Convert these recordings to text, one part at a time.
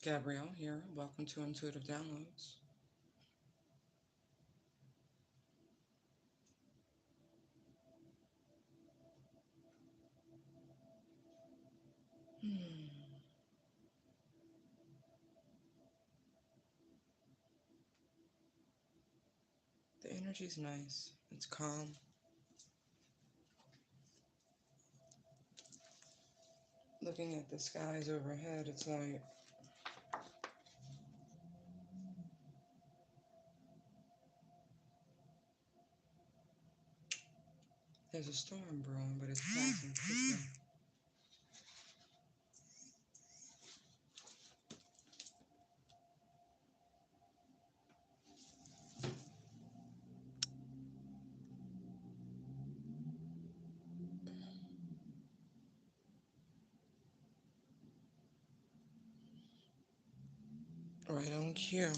Gabrielle here. Welcome to Intuitive Downloads. Hmm. The energy's nice. It's calm. Looking at the skies overhead, it's like there's a storm brewing, but it's passing quickly. Right on cue.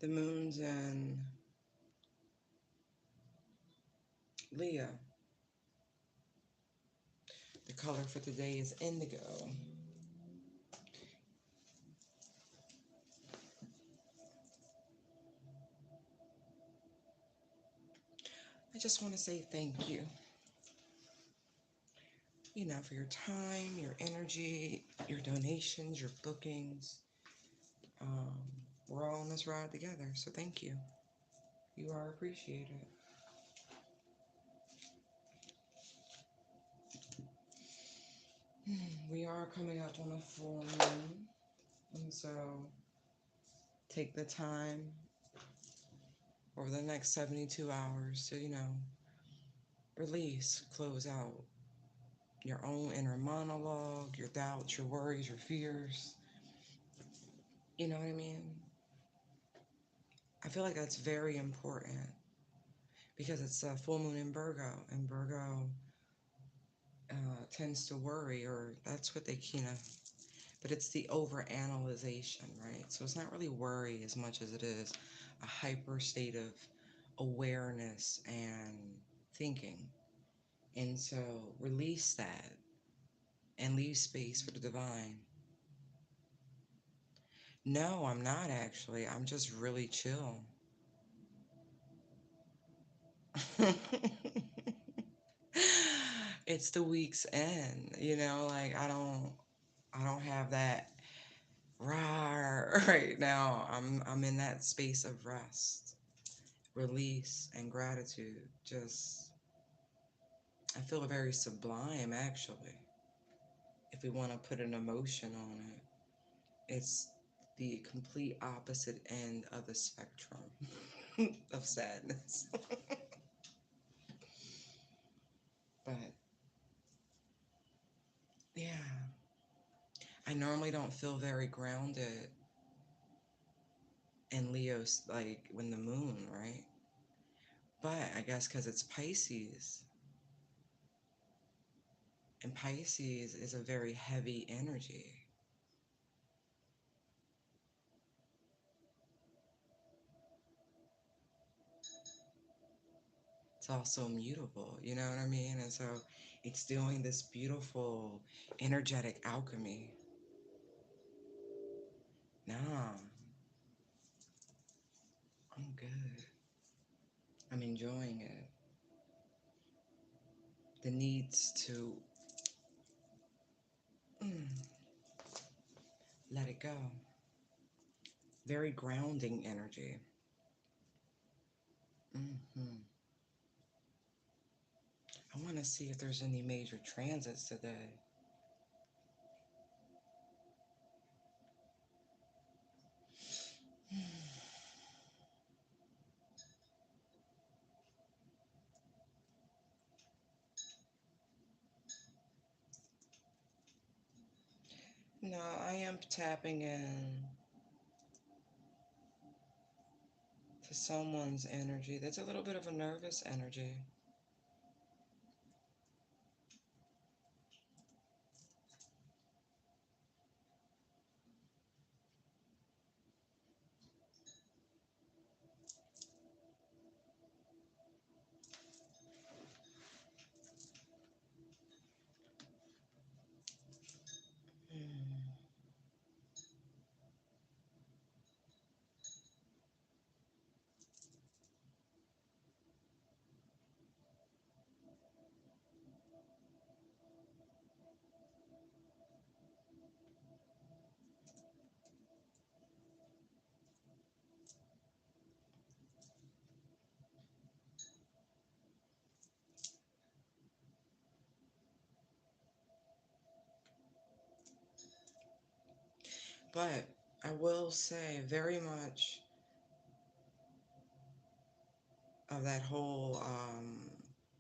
The moon's in Leo. The color for today is indigo. I just want to say thank you, for your time, your energy, your donations, your bookings. Um, we're all on this ride together, so thank you. You are appreciated. We are coming up on a full moon, and so take the time over the next 72 hours to, release, close out your own inner monologue, your doubts, your worries, your fears. You know what I mean? I feel like that's very important because it's a full moon in Virgo, and Virgo tends to worry, or that's what they but it's the overanalyzation, right? So it's not really worry as much as it is a hyper state of awareness and thinking. And so release that and leave space for the divine. No, I'm not actually. I'm just really chill. It's the week's end, like I don't have that rah right now. I'm in that space of rest, release, and gratitude. Just I feel very sublime actually. If we want to put an emotion on it, it's the complete opposite end of the spectrum of sadness. But yeah, I normally don't feel very grounded in Leo's, like when the moon, right? But I guess because it's Pisces, and Pisces is a very heavy energy. It's also mutable, you know what I mean? And so it's doing this beautiful energetic alchemy. Nah, I'm good. I'm enjoying it. The needs to mm, let it go. Very grounding energy. hmm I want to see if there's any major transits today. No, I am tapping in to someone's energy. That's a little bit of a nervous energy. But I will say very much of that whole,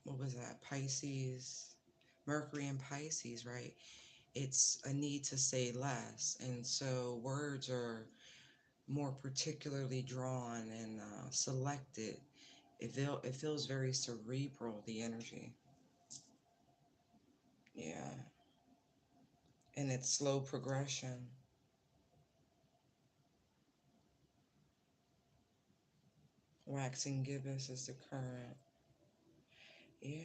what was that, Pisces, Mercury and Pisces, right? It's a need to say less. And so words are more particularly drawn and selected. It feels very cerebral, the energy. Yeah. And it's slow progression. Waxing gibbous is the current. Yeah.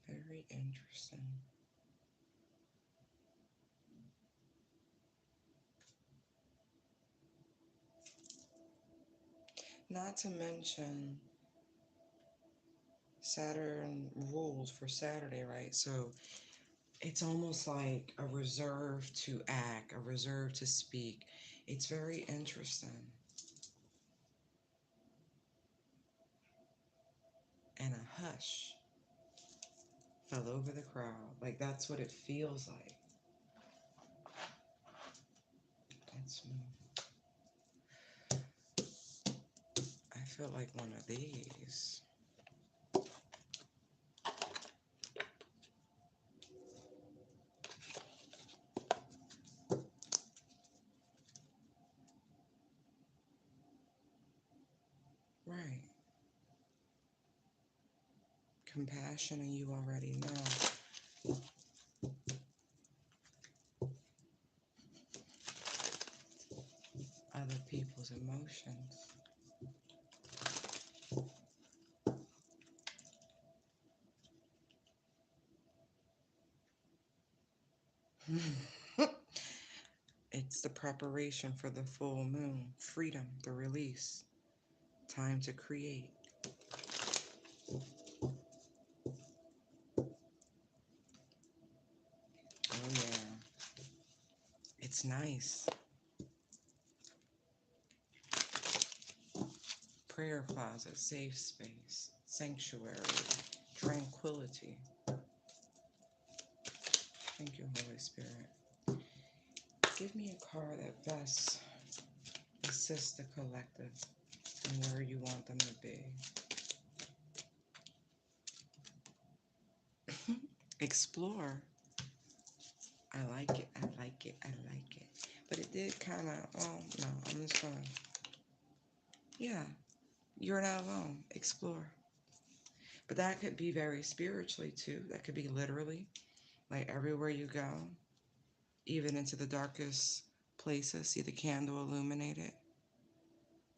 Very interesting. Not to mention Saturn rules for Saturday, right? So it's almost like a reserve to act, a reserve to speak. It's very interesting. And a hush fell over the crowd. Like that's what it feels like. That's I feel like one of these. Right. Compassion, and you already know other people's emotions. It's the preparation for the full moon, freedom, the release, time to create. Oh, yeah. It's nice. Prayer closet, safe space, sanctuary, tranquility. Thank you, Holy Spirit. Give me a card that best assists the collective and where you want them to be. Explore. I like it. I like it. I like it. But it did kind of, oh, no, I'm just going to, yeah, you're not alone. Explore. But that could be very spiritually too. That could be literally, like everywhere you go, even into the darkest places, see the candle illuminated.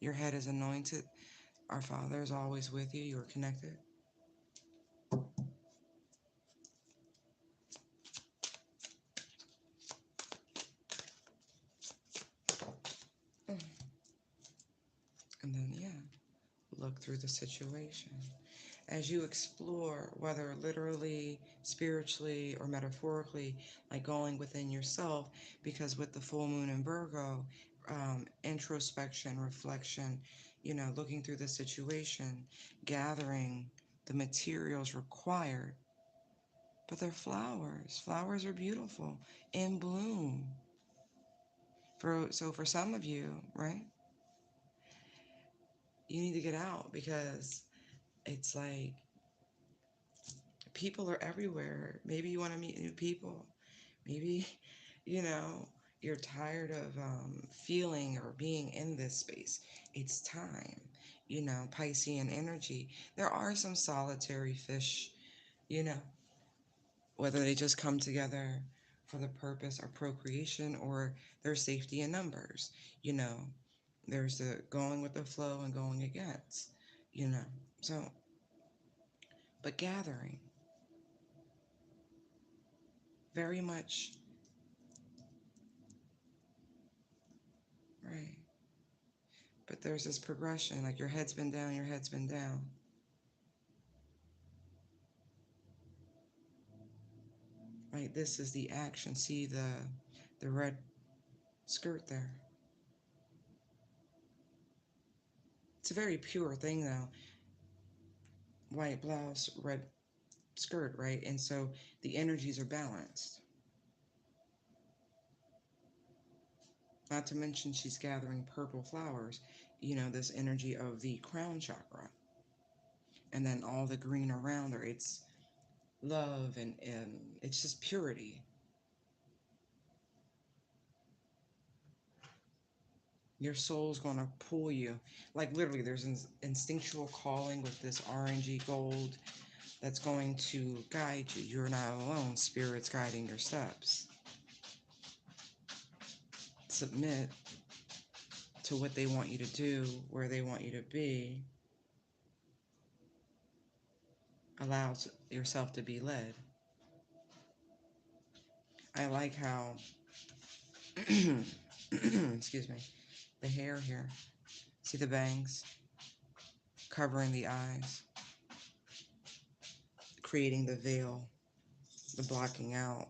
Your head is anointed. Our Father is always with you. You are connected. Mm. And then, yeah, look through the situation. As you explore, whether literally, spiritually, or metaphorically, like going within yourself, because with the full moon in Virgo, introspection, reflection, looking through the situation, gathering the materials required. But they're flowers. Flowers are beautiful, in bloom. So for some of you, right, you need to get out because it's like people are everywhere. Maybe you want to meet new people. Maybe, you know, you're tired of feeling or being in this space. It's time, Piscean energy. There are some solitary fish, you know, whether they just come together for the purpose of procreation or their safety in numbers, you know. There's the going with the flow and going against, you know. So, but gathering, very much, right. But there's this progression, like your head's been down, your head's been down. Right, this is the action. See the red skirt there. It's a very pure thing though. white blouse, red skirt, right? And so the energies are balanced. Not to mention she's gathering purple flowers, this energy of the crown chakra. And then all the green around her, it's love and it's just purity. Your soul's going to pull you. Like literally, there's an instinctual calling with this orangey gold that's going to guide you. You're not alone. Spirit's guiding your steps. Submit to what they want you to do, where they want you to be. Allow yourself to be led. I like how, excuse me, the hair here. See the bangs covering the eyes, creating the veil, the blocking out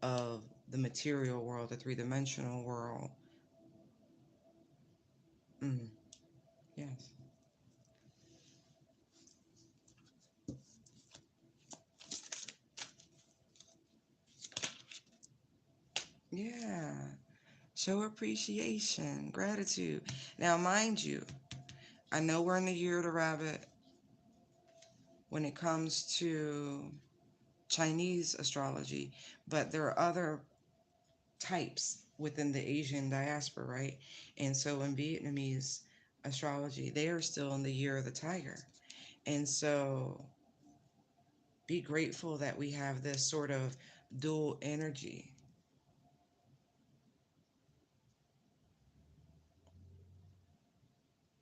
of the material world, the three-dimensional world. Yes. Yeah. Show appreciation, gratitude. Now, mind you, I know we're in the year of the rabbit when it comes to Chinese astrology, but there are other types within the Asian diaspora, right? And so in Vietnamese astrology, they are still in the year of the tiger. And so be grateful that we have this sort of dual energy.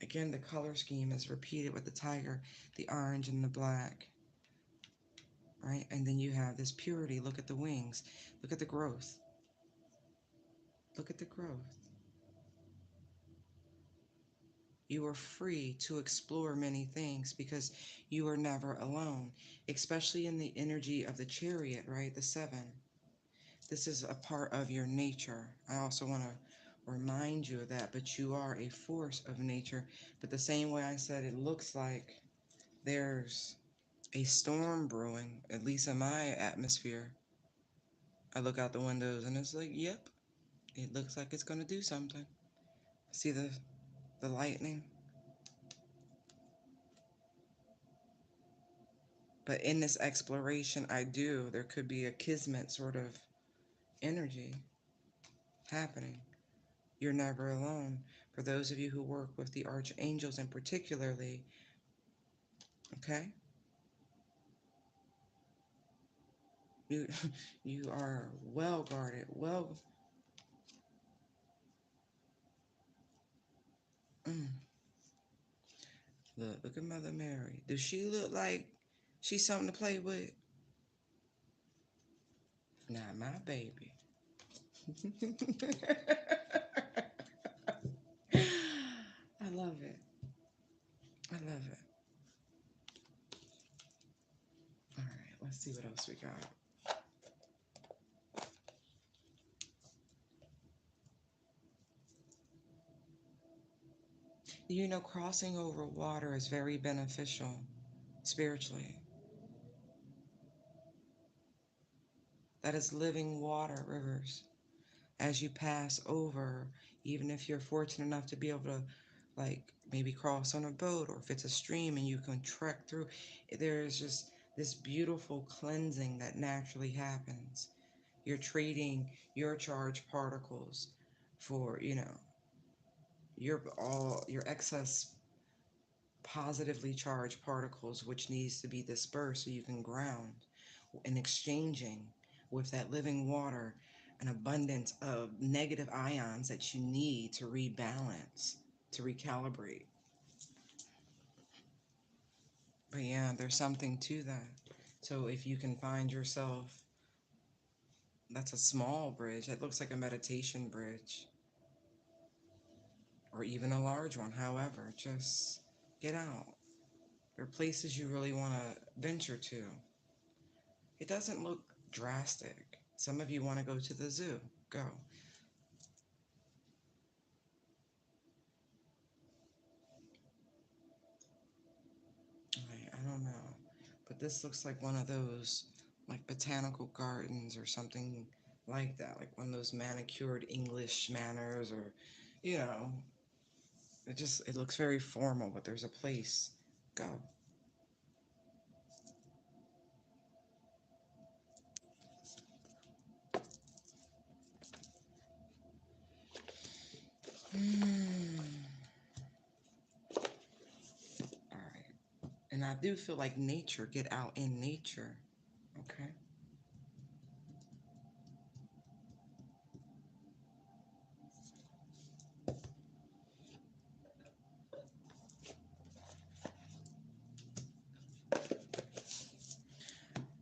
Again, the color scheme is repeated with the tiger, the orange and the black, right? And then you have this purity. Look at the wings. Look at the growth. Look at the growth. You are free to explore many things because you are never alone, especially in the energy of the chariot, right? The seven. This is a part of your nature. I also want to remind you of that, but you are a force of nature. But the same way I said, it looks like there's a storm brewing, at least in my atmosphere. I look out the windows and it's like, yep, it looks like it's going to do something. See the lightning? But in this exploration, there could be a kismet sort of energy happening. You're never alone. For those of you who work with the archangels and particularly, okay, you you are well guarded, mm, look at Mother Mary. Does she look like she's something to play with? Not my baby. I love it. I love it. All right, let's see what else we got. Crossing over water is very beneficial spiritually. That is living water, rivers. As you pass over, even if you're fortunate enough to be able to, like, maybe cross on a boat, or if it's a stream and you can trek through, there's just this beautiful cleansing that naturally happens. You're trading your charged particles for, your excess positively charged particles, which needs to be dispersed so you can ground, and exchanging with that living water an abundance of negative ions that you need to rebalance, to recalibrate. But yeah, there's something to that. So if you can find yourself, that's a small bridge. It looks like a meditation bridge, or even a large one. However, just get out. There are places you really want to venture to. It doesn't look drastic. Some of you want to go to the zoo. Go. Right. I don't know. But this looks like one of those, like, botanical gardens or something like that. Like one of those manicured English manners, or, you know, it looks very formal, but there's a place. Go. Mm. All right. And I do feel like nature, get out in nature. Okay.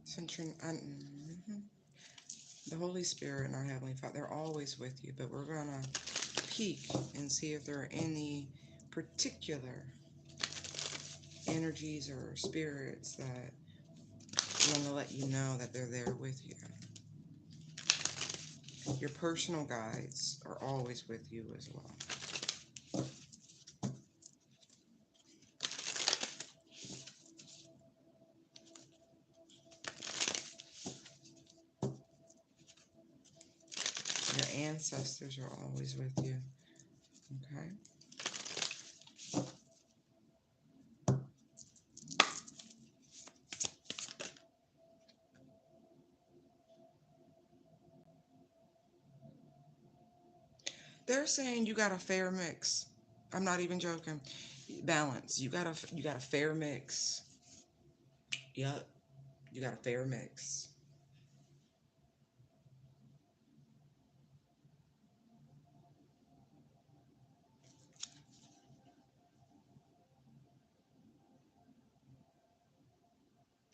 Centering, the Holy Spirit and our Heavenly Father, they're always with you, but we're going to peek and see if there are any particular energies or spirits that want to let you know that they're there with you. Your personal guides are always with you as well. Your ancestors are always with you. Okay? They're saying you got a fair mix. I'm not even joking. Balance. You got a fair mix. Yep. You got a fair mix.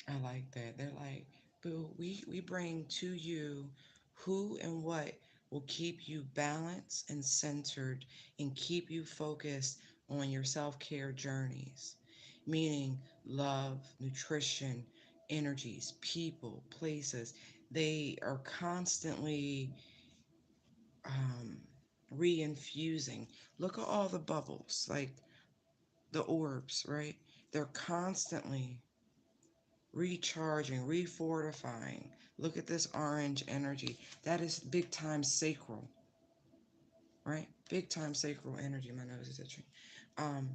I like that. They're like, boo, we bring to you who and what will keep you balanced and centered and keep you focused on your self-care journeys, meaning love, nutrition, energies, people, places. They are constantly um, re-infusing. Look at all the bubbles, like the orbs, right? They're constantly recharging, refortifying. Look at this orange energy. That is big time sacral, right? Big time sacral energy. My nose is itching. Um,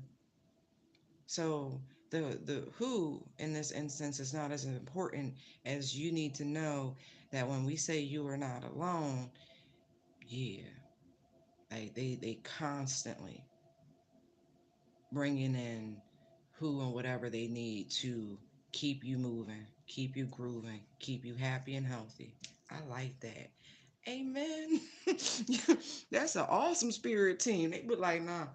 so the who in this instance is not as important as you need to know that when we say you are not alone, yeah, they constantly bringing in who and whatever they need to keep you moving, keep you grooving, keep you happy and healthy. I like that. Amen. That's an awesome spirit team. They would like, nah.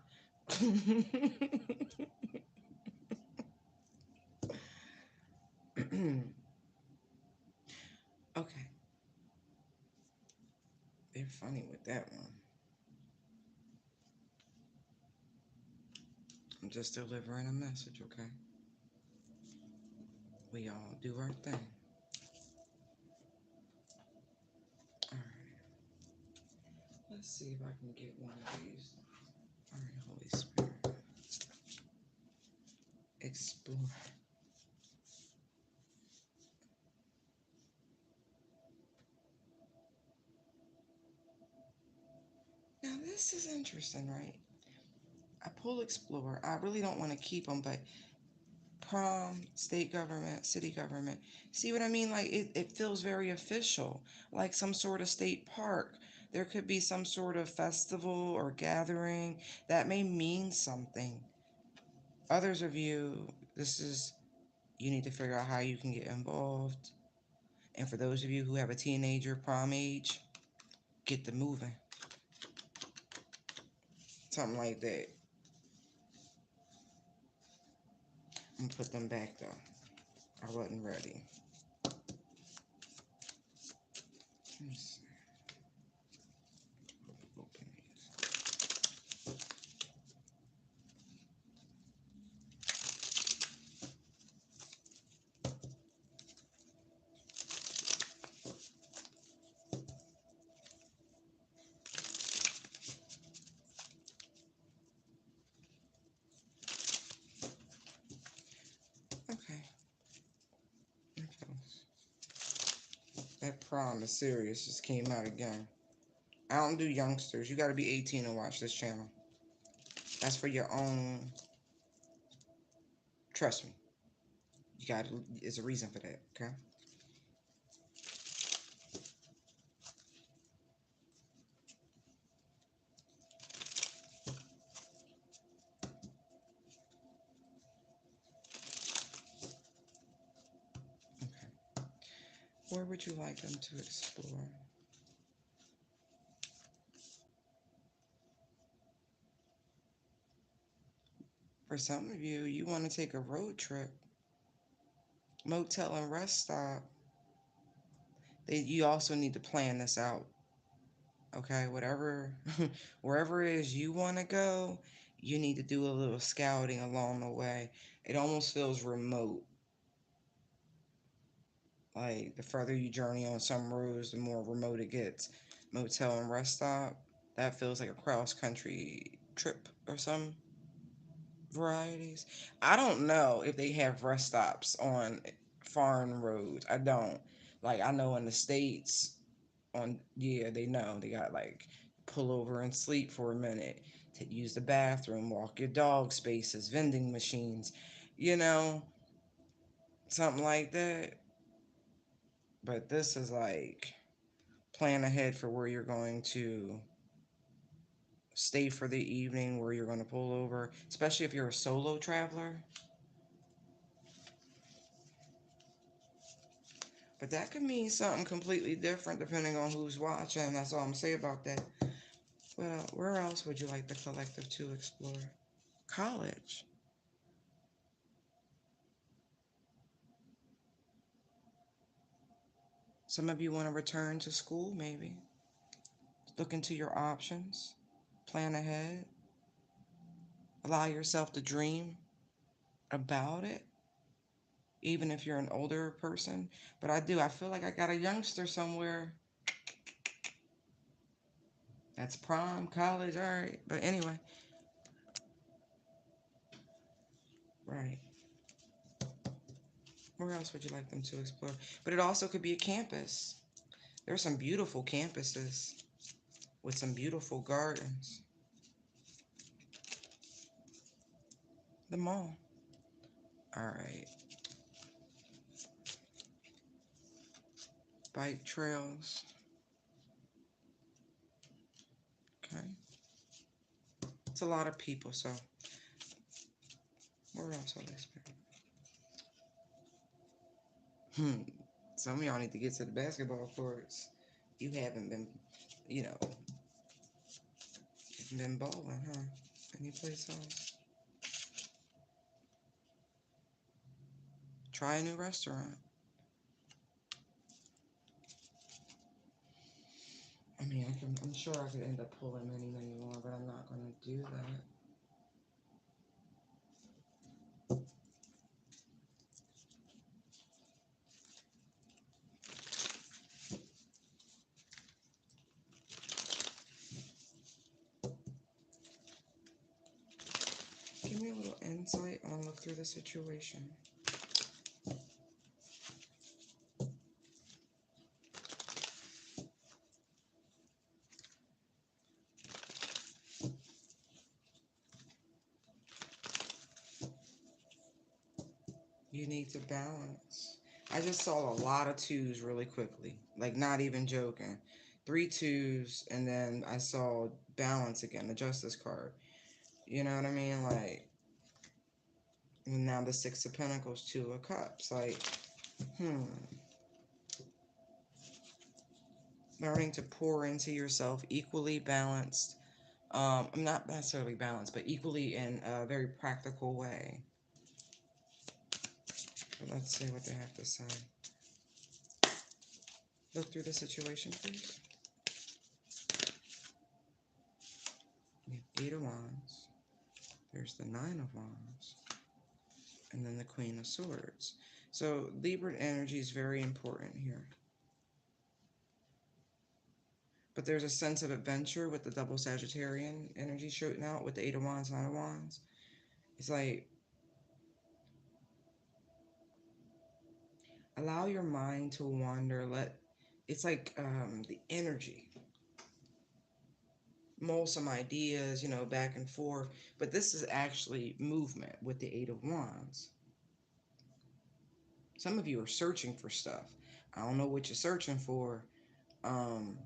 Okay. They're funny with that one. I'm just delivering a message, okay? We all do our thing. All right. Let's see if I can get one of these. All right, Holy Spirit. Explore. Now, this is interesting, right? I pull Explorer. I really don't want to keep them, but prom, state government, city government. See what I mean? Like it feels very official, like some sort of state park. There could be some sort of festival or gathering that may mean something. Others of you, you need to figure out how you can get involved. And for those of you who have a teenager prom age, get them moving. Something like that. I'm gonna put them back though. I wasn't ready. Let me see. Open these. Okay. That prom is serious. Just came out again. I don't do youngsters. You got to be 18 to watch this channel. That's for your own. Trust me. You got to. There's a reason for that. Okay. Okay. Where would you like them to explore? For some of you, you want to take a road trip, motel and rest stop. You also need to plan this out. Okay, whatever, wherever it is you want to go, you need to do a little scouting along the way. It almost feels remote. Like the further you journey on some roads, the more remote it gets. Motel and rest stop, that feels like a cross country trip or some varieties. I don't know if they have rest stops on foreign roads. I don't. Like I know in the States on yeah, they know. They got like pull over and sleep for a minute, to use the bathroom, walk your dog spaces, vending machines, you know, something like that. But this is like plan ahead for where you're going to stay for the evening, where you're going to pull over, especially if you're a solo traveler. But that could mean something completely different depending on who's watching. That's all I'm saying about that. Well, where else would you like the collective to explore? College. Some of you want to return to school, maybe. Look into your options. Plan ahead. Allow yourself to dream about it, even if you're an older person. But I feel like I got a youngster somewhere. That's prom, college, all right. But anyway, right. Where else would you like them to explore? But it also could be a campus. There's some beautiful campuses with some beautiful gardens. The mall. All right. Bike trails. Okay. It's a lot of people, so where else are they spending? Some of y'all need to get to the basketball courts. You haven't been, you know, been balling, huh? Any place else? Try a new restaurant. I mean, I'm sure I could end up pulling many, many more, but I'm not going to do that. Give me a little insight on look through the situation. You need to balance. I just saw a lot of twos really quickly, like not even joking. Three twos, and then I saw balance again, the Justice card. You know what I mean? Like, and now the Six of Pentacles, Two of Cups. Like, hmm. Learning to pour into yourself, equally balanced. Not necessarily balanced, but equally in a very practical way. But let's see what they have to say. Look through the situation, please. We have Eight of Wands. There's the Nine of Wands. And then the Queen of Swords. So Libra energy is very important here. But there's a sense of adventure with the double Sagittarian energy shooting out with the Eight of Wands, Nine of Wands. It's like, allow your mind to wander. it's like the energy, mull some ideas, back and forth. But this is actually movement with the Eight of Wands. Some of you are searching for stuff. I don't know what you're searching for, um,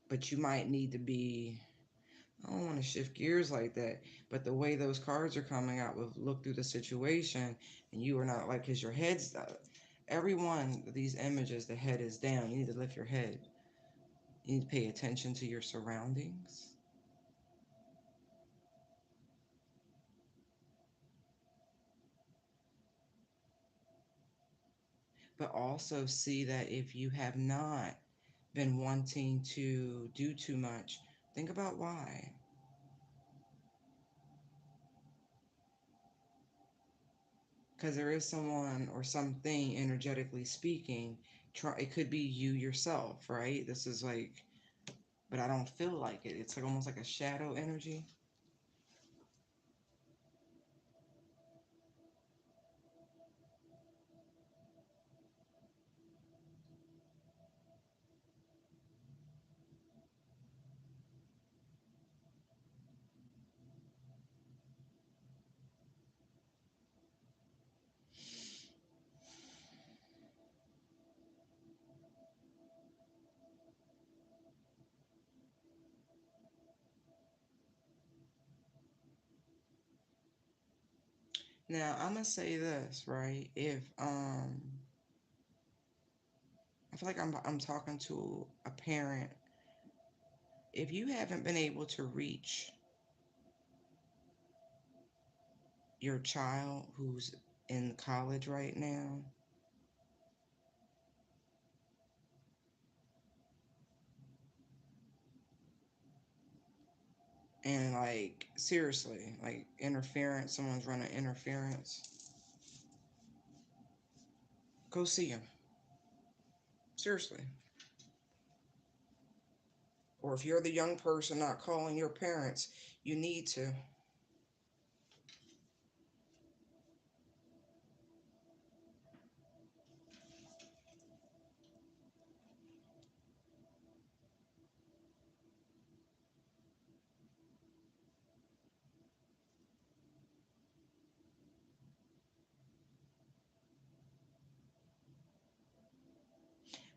but you might need to be. I don't want to shift gears like that, but the way those cards are coming out with look through the situation, and you are not like, because your head's. Every one of these images, the head is down. You need to lift your head. You need to pay attention to your surroundings. But also see that if you have not been wanting to do too much, think about why. Because there is someone or something, energetically speaking, it could be you yourself, right? This is like, but I don't feel like it. It's like almost like a shadow energy. Now I'm gonna say this, right? If I feel like I'm talking to a parent. If you haven't been able to reach your child who's in college right now, and like seriously, like interference, someone's running interference, go see him. Seriously. Or if you're the young person not calling your parents, you need to.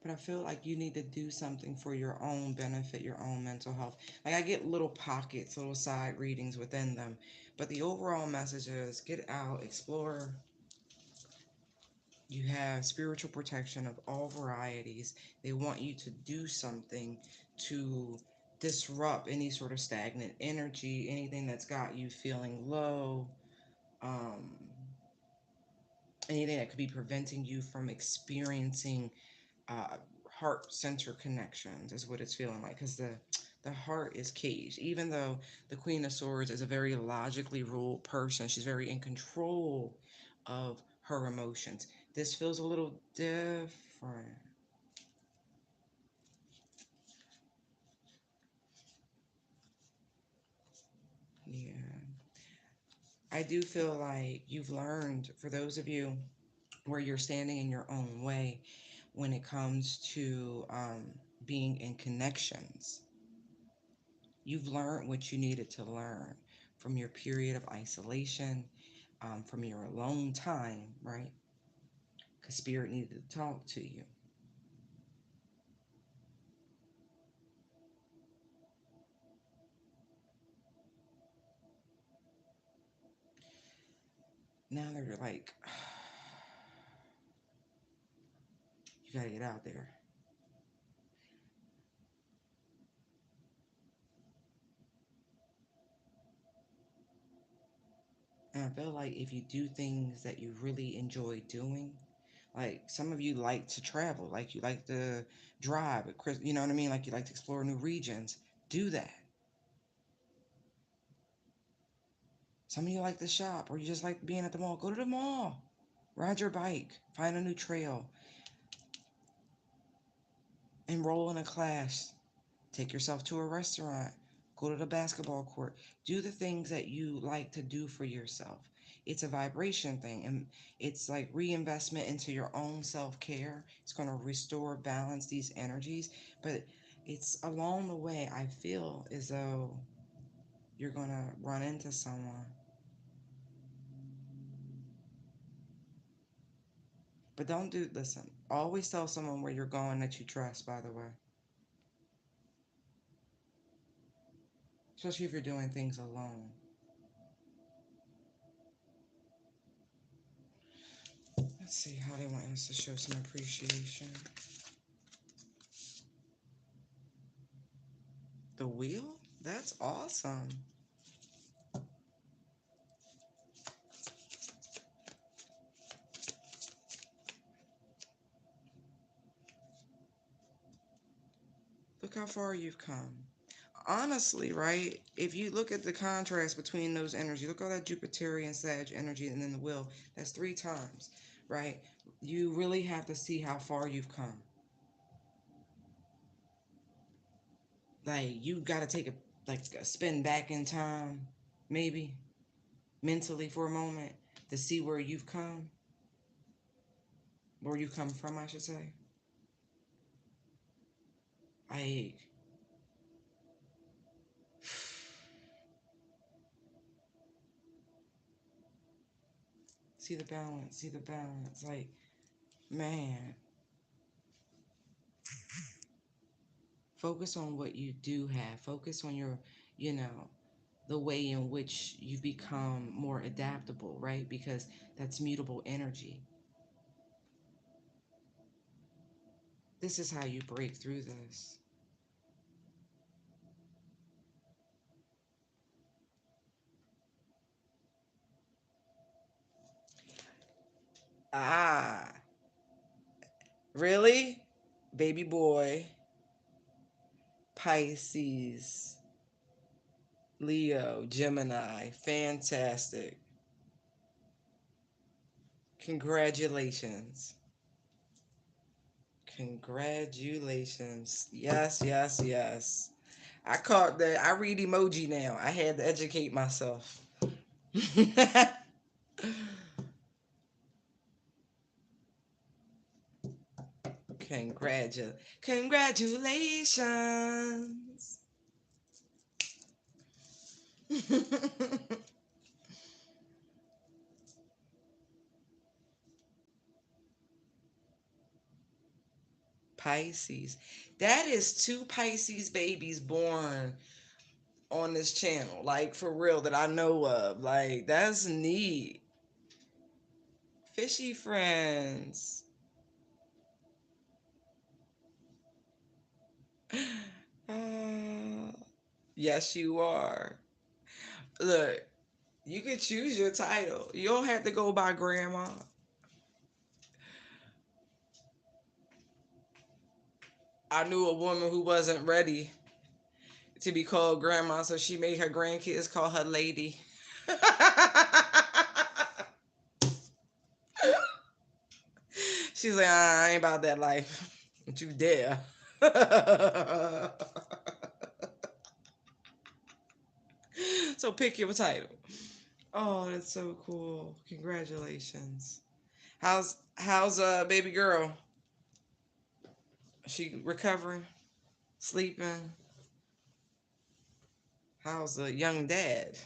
But I feel like you need to do something for your own benefit, your own mental health. Like I get little pockets, little side readings within them. But the overall message is get out, explore. You have spiritual protection of all varieties. They want you to do something to disrupt any sort of stagnant energy, anything that's got you feeling low, um, anything that could be preventing you from experiencing uh, heart center connections is what it's feeling like, because the heart is caged. Even though the Queen of Swords is a very logically ruled person, she's very in control of her emotions. This feels a little different. Yeah, I do feel like you've learned, for those of you where you're standing in your own way when it comes to being in connections. You've learned what you needed to learn from your period of isolation, from your alone time, right? Because Spirit needed to talk to you. Now they're like, you gotta get out there. And I feel like if you do things that you really enjoy doing, like some of you like to travel, like you like to drive, you know what I mean? Like you like to explore new regions, do that. Some of you like to shop, or you just like being at the mall, go to the mall, ride your bike, find a new trail, enroll in a class, take yourself to a restaurant, go to the basketball court, do the things that you like to do for yourself. It's a vibration thing, and it's like reinvestment into your own self-care. It's going to restore balance these energies, but it's along the way I feel as though you're going to run into someone. But don't do, listen, always tell someone where you're going that you trust, by the way, especially if you're doing things alone. Let's see how they want us to show some appreciation. The wheel? That's awesome. Look how far you've come. Honestly, right? If you look at the contrast between those energies, look at that Jupiterian Sag energy and then the wheel. That's 3 times, right? You really have to see how far you've come. Like you got to take a spin back in time, maybe mentally for a moment to see where you come from, I should say. Like see the balance, see the balance. Like man, focus on what you do have. Focus on your, you know, the way in which you become more adaptable, right? Because that's mutable energy. This is how you break through this. Ah, really? Baby boy, Pisces, Leo, Gemini. Fantastic. Congratulations. Congratulations. Yes, yes, yes. I caught that. I read emoji now. I had to educate myself. Congratulations. Pisces. That is 2 Pisces babies born on this channel. Like for real that I know of. Like that's neat. Fishy friends. Yes, you are. Look, you can choose your title. You don't have to go by grandma. I knew a woman who wasn't ready to be called grandma, so she made her grandkids call her lady. She's like, I ain't about that life. Don't you dare. So pick your title. Oh, that's so cool. Congratulations. How's baby girl? She recovering? Sleeping? How's a young dad?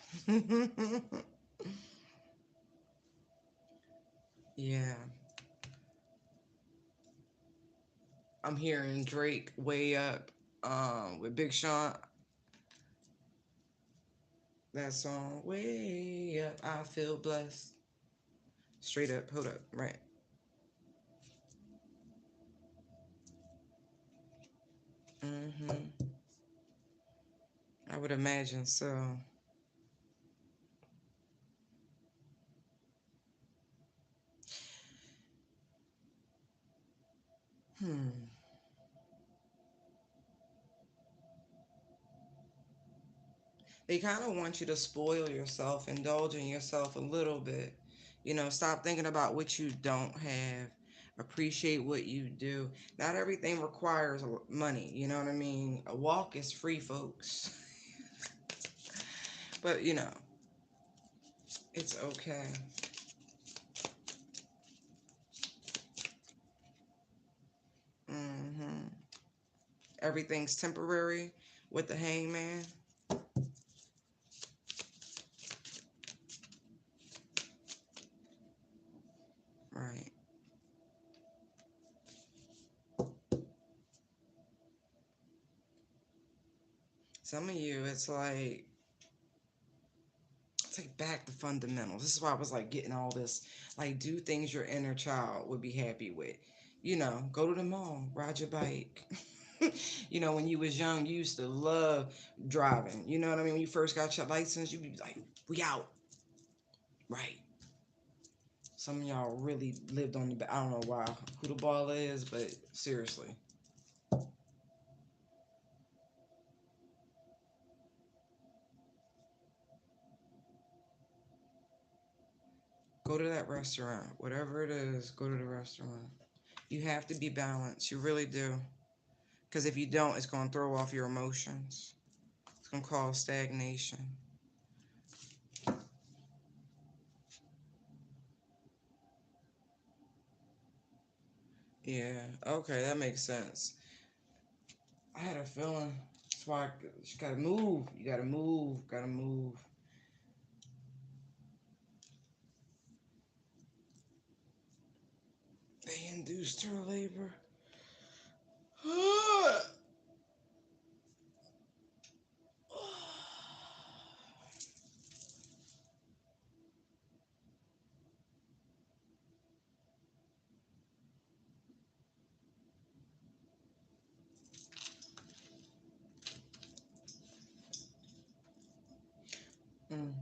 Yeah. I'm hearing Drake way up with Big Sean. That song, way up, I feel blessed. Straight up, hold up, right. hmm I would imagine so. Hmm. They kind of want you to spoil yourself, indulge in yourself a little bit. You know, stop thinking about what you don't have. Appreciate what you do. Not everything requires money. You know what I mean? A walk is free, folks. But, you know, It's okay. Hmm. Everything's temporary with the hangman. Right. Some of you, it's like back to fundamentals. This is why I was like getting all this, like do things your inner child would be happy with. Go to the mall, ride your bike. When you was young, you used to love driving. You know what I mean? When you first got your license, you'd be like, we out. Right. Some of y'all really lived on the, I don't know why, who the ball is, but seriously. Go to that restaurant. Whatever it is, go to the restaurant. You have to be balanced. You really do. Because if you don't, it's going to throw off your emotions. It's going to cause stagnation. Yeah. Okay, that makes sense. I had a feeling. That's why you gotta move. You gotta move. Gotta move. They induced her labor. Mm.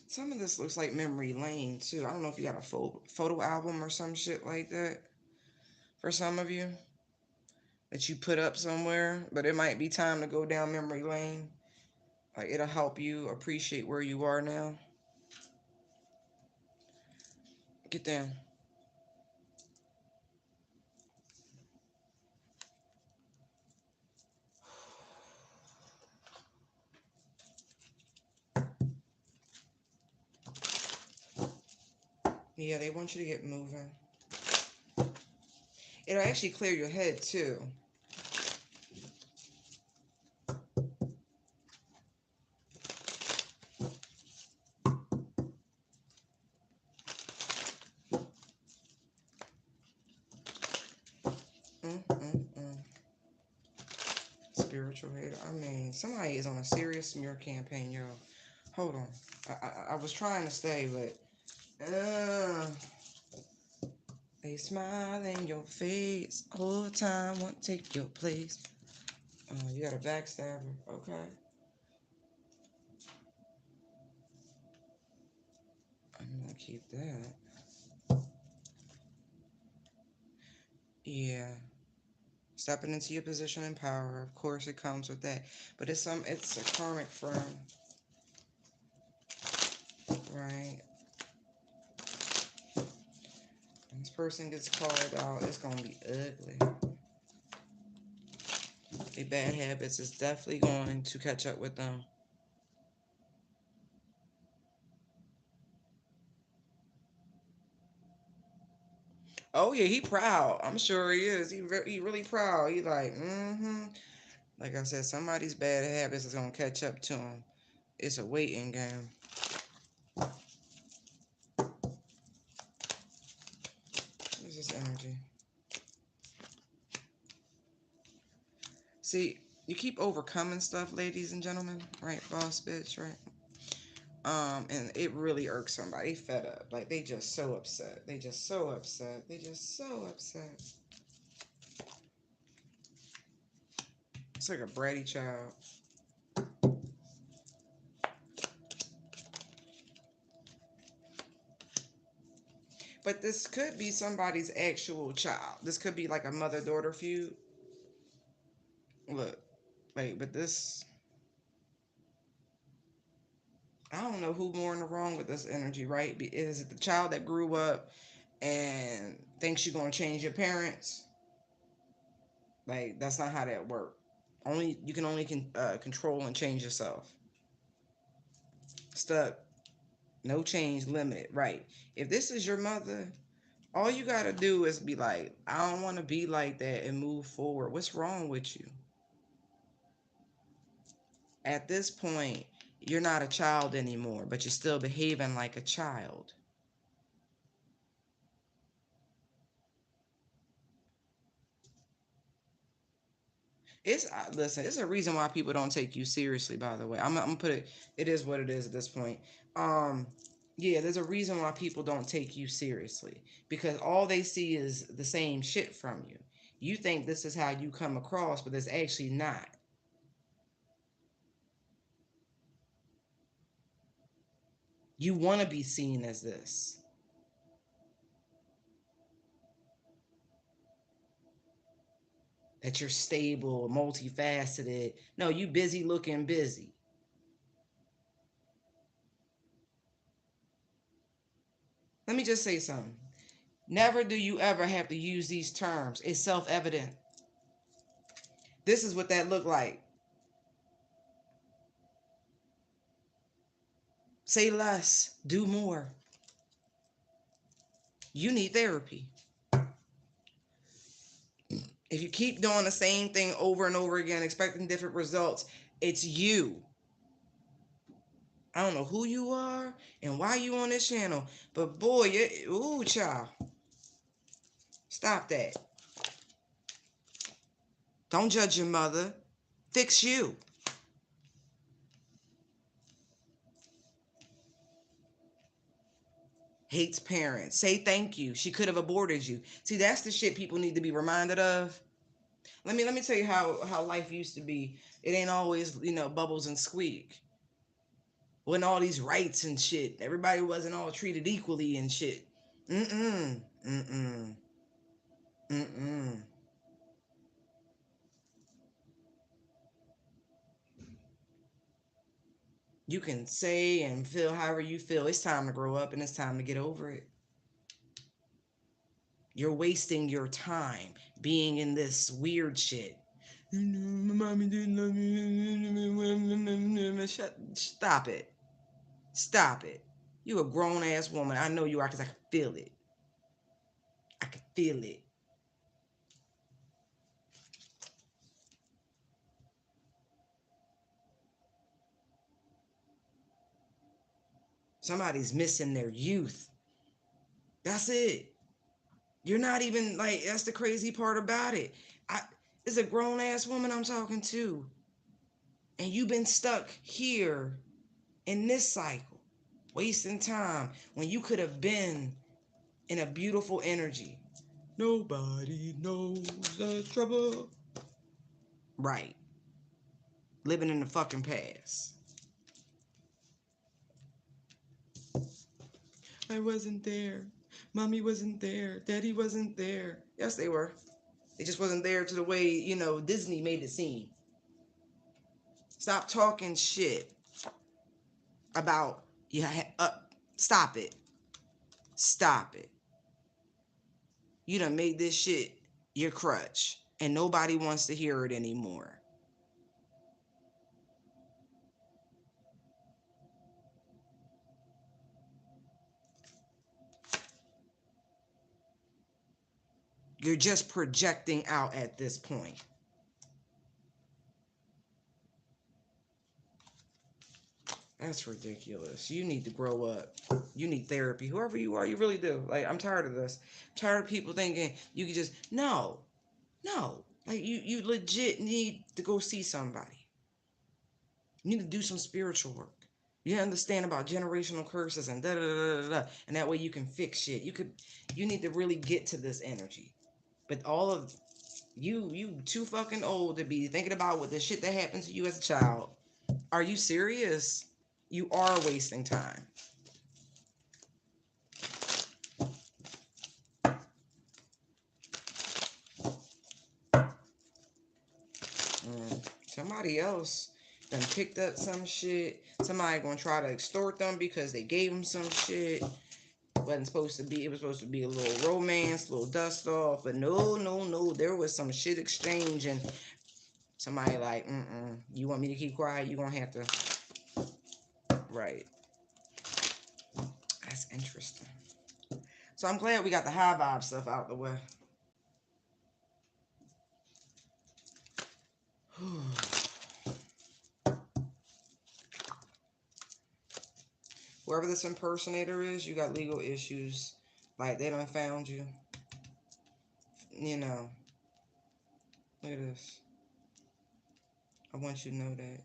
Some of this looks like memory lane too. I don't know if you got a photo album or some shit like that for some of you that you put up somewhere, but it might be time to go down memory lane. Like it'll help you appreciate where you are now. Get down. Yeah, they want you to get moving. It'll actually clear your head too. Mm-mm-mm. Spiritual hater. I mean, somebody is on a serious smear campaign, yo. Hold on. I was trying to stay, but they smile in your face all the time. Want to take your place. You got a backstabber. Okay. I'm gonna keep that. Yeah. Stepping into your position and power. Of course, it comes with that. But it's a karmic firm, right? When this person gets called out, it's gonna be ugly. The bad habits is definitely going to catch up with them. Oh yeah, he proud. I'm sure he is. He really proud. He like, mm-hmm. Like I said, somebody's bad habits is gonna catch up to him. It's a waiting game. What's this energy? See, you keep overcoming stuff, ladies and gentlemen, right? Boss bitch, right? And it really irks somebody. They fed up. Like they just so upset. They just so upset. They just so upset. It's like a bratty child. But this could be somebody's actual child. This could be like a mother-daughter feud. Look, like, but this, I don't know who more in the wrong with this energy, right? Is it the child that grew up and thinks you're gonna change your parents? Like, that's not how that works. You can only control and change yourself. Stuck. No change, limited. Right. If this is your mother, all you got to do is be like, I don't want to be like that and move forward. What's wrong with you? At this point, you're not a child anymore, but you're still behaving like a child. It's listen. It's a reason why people don't take you seriously. By the way, I'm gonna put it. It is what it is at this point. Um, yeah, there's a reason why people don't take you seriously because all they see is the same shit from you. You think this is how you come across, but it's actually not. You want to be seen as this. That you're stable, multifaceted. No, you busy looking busy. Let me just say something. Never do you ever have to use these terms. It's self-evident. This is what that looked like. Say less, do more. You need therapy. If you keep doing the same thing over and over again, expecting different results, it's you. I don't know who you are and why you on this channel, but boy, ooh, child, stop that. Don't judge your mother. Fix you. Hates parents. Say thank you. She could have aborted you. See, that's the shit people need to be reminded of. Let me tell you how life used to be. It ain't always, bubbles and squeak. Wasn't all these rights and shit. Everybody wasn't all treated equally and shit. Mm-mm. Mm-mm. Mm-mm. You can say and feel however you feel. It's time to grow up and it's time to get over it. You're wasting your time being in this weird shit. Mommy didn't love me. Stop it. Stop it. You a grown ass woman. I know you are because I can feel it. I can feel it. Somebody's missing their youth. That's it. You're not even like, that's the crazy part about it. I It's a grown ass woman I'm talking to. And you've been stuck here in this cycle, wasting time when you could have been in a beautiful energy. Nobody knows the trouble. Right. Living in the fucking past. I wasn't there. Mommy wasn't there. Daddy wasn't there. Yes, they were. They just wasn't there to the way, Disney made it seem. Stop talking shit about, yeah, stop it. Stop it. You done made this shit your crutch and nobody wants to hear it anymore. You're just projecting out at this point. That's ridiculous. You need to grow up. You need therapy. Whoever you are, you really do. Like, I'm tired of this. I'm tired of people thinking you can just, no, no. Like, you legit need to go see somebody. You need to do some spiritual work. You understand about generational curses and da da da da da, and that way you can fix shit. You need to really get to this energy. But all of you too fucking old to be thinking about what the shit that happened to you as a child. Are you serious? You are wasting time. Somebody else done picked up some shit. Somebody gonna try to extort them because they gave them some shit. Wasn't supposed to be. It was supposed to be a little romance, a little dust off. But no, no, no. There was some shit exchange, and somebody like, you want me to keep quiet? You gonna have to. Right. That's interesting. So I'm glad we got the high vibe stuff out the way. Whoever this impersonator is, you got legal issues. Like they done found you. You know. Look at this. I want you to know that.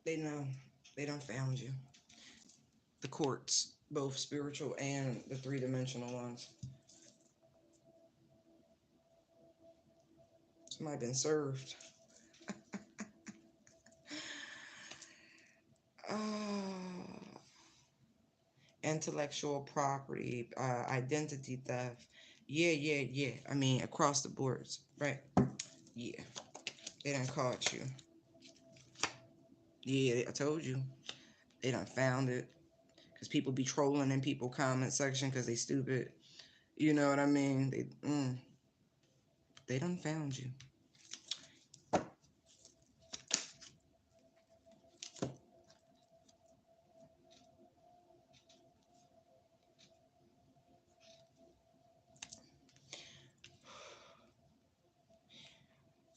They know. They done found you. The courts, both spiritual and the three-dimensional ones. Somebody been served. uh, Intellectual property, identity theft. Yeah, yeah, yeah. I mean, across the boards, right? Yeah. They done caught you. Yeah, I told you. They done found it. Because people be trolling in people comment section because they stupid. You know what I mean? They done found you.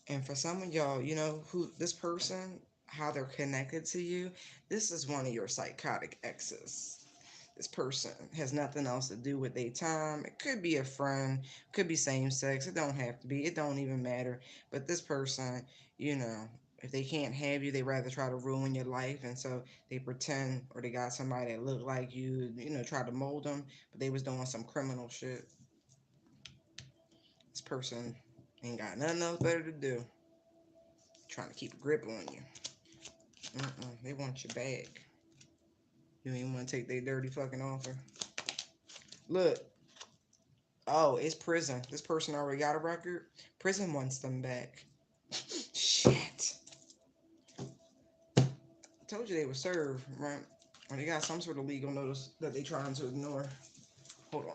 And for some of y'all, you know who this person, how they're connected to you. This is one of your psychotic exes. This person has nothing else to do with their time. It could be a friend, could be same sex. It don't have to be. It don't even matter. But this person, you know, if they can't have you, they rather try to ruin your life, and so they pretend, or they got somebody that look like you know, try to mold them, but they was doing some criminal shit. This person ain't got nothing else better to do. Trying to keep a grip on you. They want you back. You ain't want to take their dirty fucking offer. Look. Oh, it's prison. This person already got a record. Prison wants them back. Shit. I told you they were served, right? Or they got some sort of legal notice that they trying to ignore. Hold on.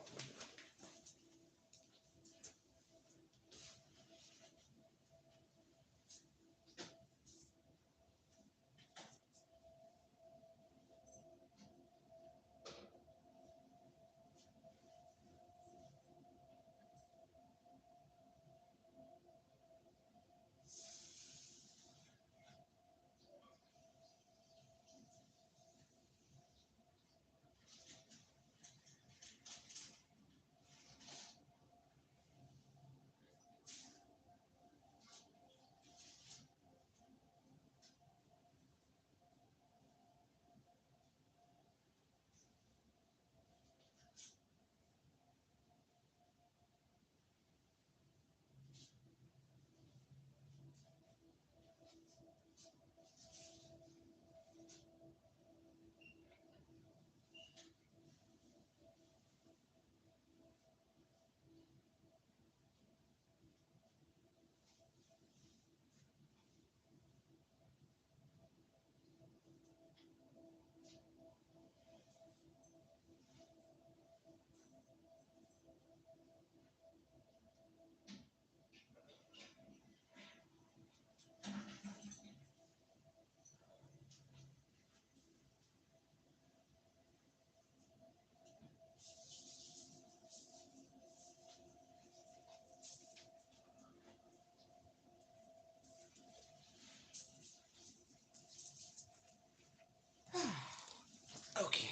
Okay.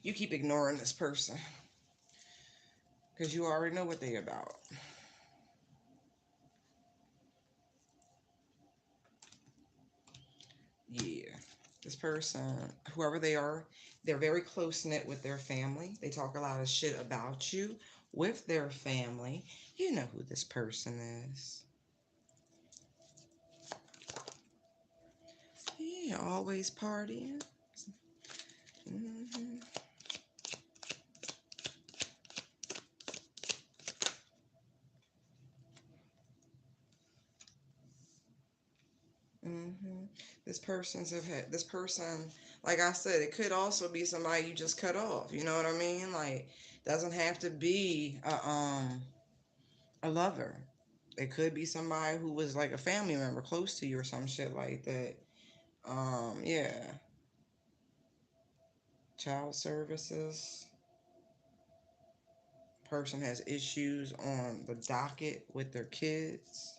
You keep ignoring this person because you already know what they about. Yeah. This person, whoever they are, they're very close knit with their family. They talk a lot of shit about you with their family. You know who this person is. Yeah, always partying. hmm hmm This person, like I said, it could also be somebody you just cut off. You know what I mean? Like, doesn't have to be a lover. It could be somebody who was like a family member close to you or some shit like that. Yeah. Child services. Person has issues on the docket with their kids.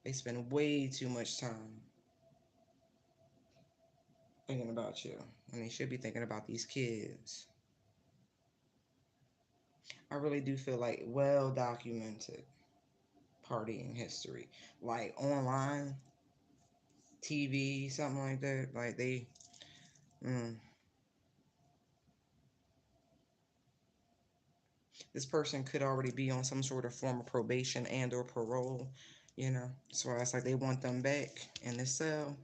They spend way too much time thinking about you, and they should be thinking about these kids. I really do feel like well documented partying history, like online, TV, something like that. Like mm, this person could already be on some sort of form of probation and or parole. So it's like they want them back in the cell.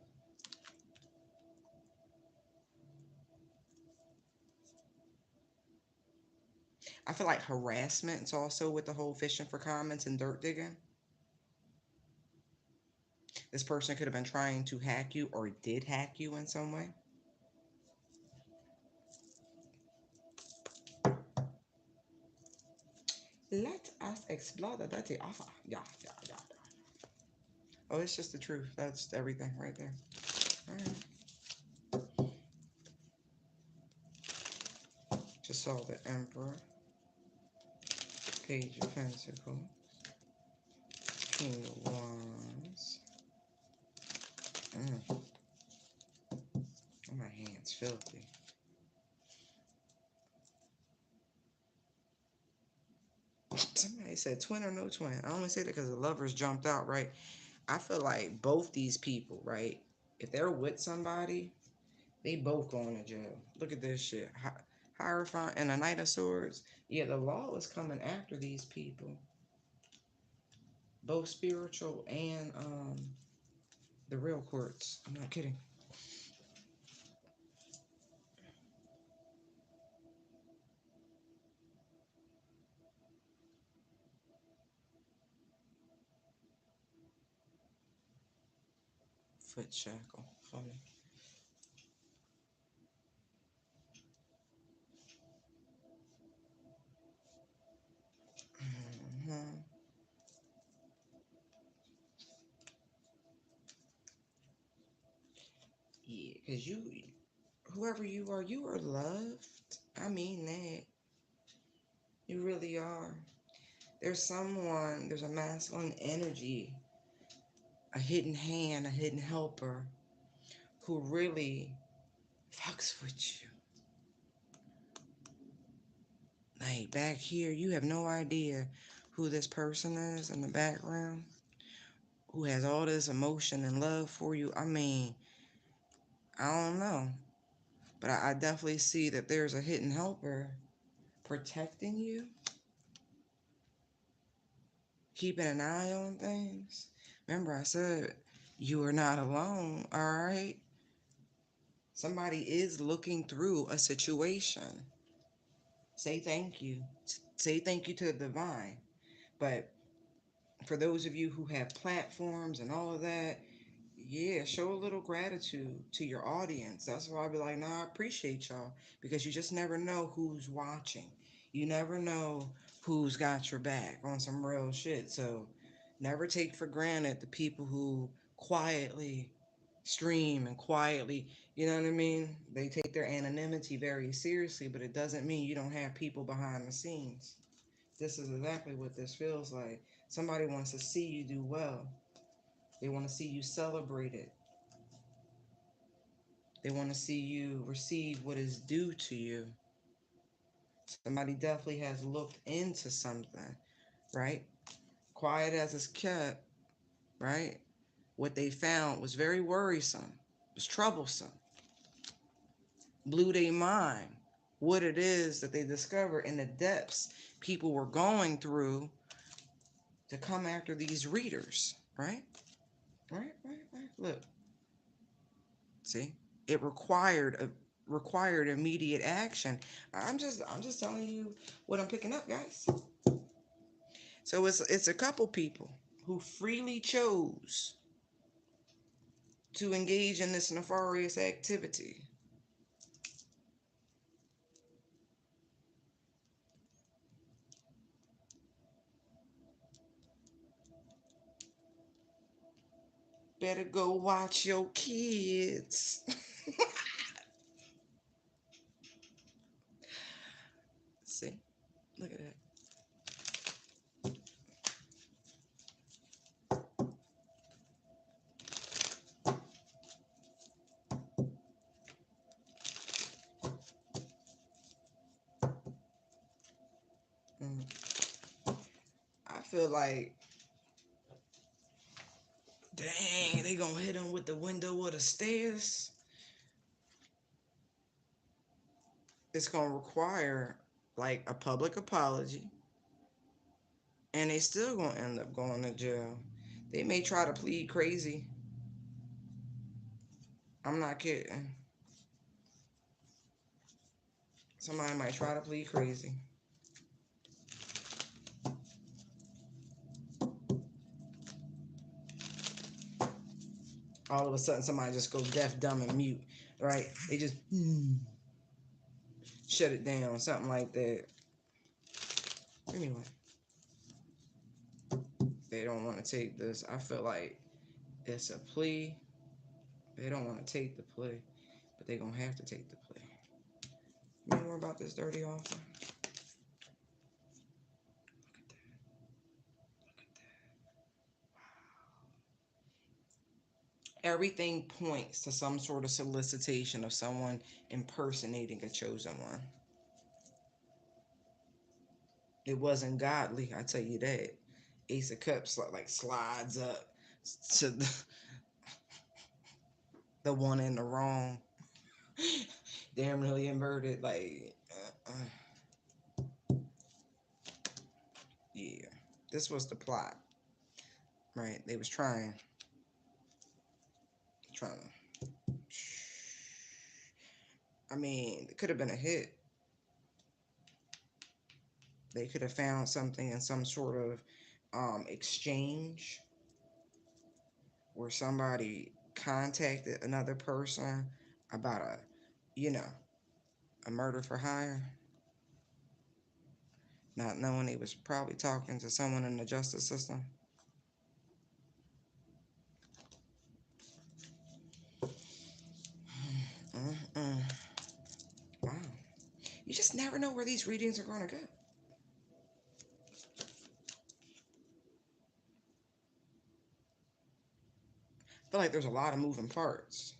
I feel like harassment also with the whole fishing for comments and dirt digging. This person could have been trying to hack you or did hack you in some way. Let us explore the dirty offer. Yeah, yeah, yeah, yeah. Oh, it's just the truth. That's everything right there. All right. Just saw the Emperor, Page of Pentacles, King of Wands. Oh, my hand's filthy. Somebody said twin or no twin. I only say that because the lovers jumped out, right? I feel like both these people, right? If they're with somebody, they both going to jail. Look at this shit. Hierophant and a Knight of Swords. Yeah, the law is coming after these people. Both spiritual and the real courts. I'm not kidding. Foot shackle. Funny. Mm-hmm. Yeah, because whoever you are loved. I mean that. You really are. There's a masculine energy, a hidden hand, a hidden helper who really fucks with you. Like back here, you have no idea who this person is in the background, who has all this emotion and love for you. I mean, I don't know, but I definitely see that there's a hidden helper protecting you, keeping an eye on things. Remember, I said you are not alone, all right? Somebody is looking through a situation. Say thank you. Say thank you to the divine. But for those of you who have platforms and all of that, yeah, show a little gratitude to your audience. That's why I'll be like, nah, I appreciate y'all because you just never know who's watching. You never know who's got your back on some real shit. So never take for granted the people who quietly stream and quietly, you know what I mean? They take their anonymity very seriously, but it doesn't mean you don't have people behind the scenes. This is exactly what this feels like. Somebody wants to see you do well. They want to see you celebrated. They want to see you receive what is due to you. Somebody definitely has looked into something, right? Quiet as it's kept, right? What they found was very worrisome, was troublesome, blew their mind. What it is that they discovered in the depths people were going through to come after these readers, right? Right. Look, see, it required immediate action. I'm just telling you what I'm picking up, guys. So it's a couple people who freely chose to engage in this nefarious activity. Better go watch your kids. See, look at that. Mm. I feel like, dang, they gonna hit him with the window or the stairs. It's gonna require like a public apology, and they still gonna end up going to jail. They may try to plead crazy. I'm not kidding. Somebody might try to plead crazy. All of a sudden, somebody just goes deaf, dumb, and mute. Right? They just shut it down, something like that. Anyway, they don't want to take this. I feel like it's a plea. They don't want to take the plea, but they're going to have to take the plea. You know more about this dirty author? Everything points to some sort of solicitation of someone impersonating a chosen one. It wasn't godly, I tell you that. Ace of Cups like slides up to the one in the wrong. Damn, really inverted. Like, yeah. This was the plot, right? They was trying to. I mean, it could have been a hit. They could have found something in some sort of exchange where somebody contacted another person about you know, a murder for hire, not knowing he was probably talking to someone in the justice system. Mm-mm. Wow. You just never know where these readings are going to go. I feel like there's a lot of moving parts.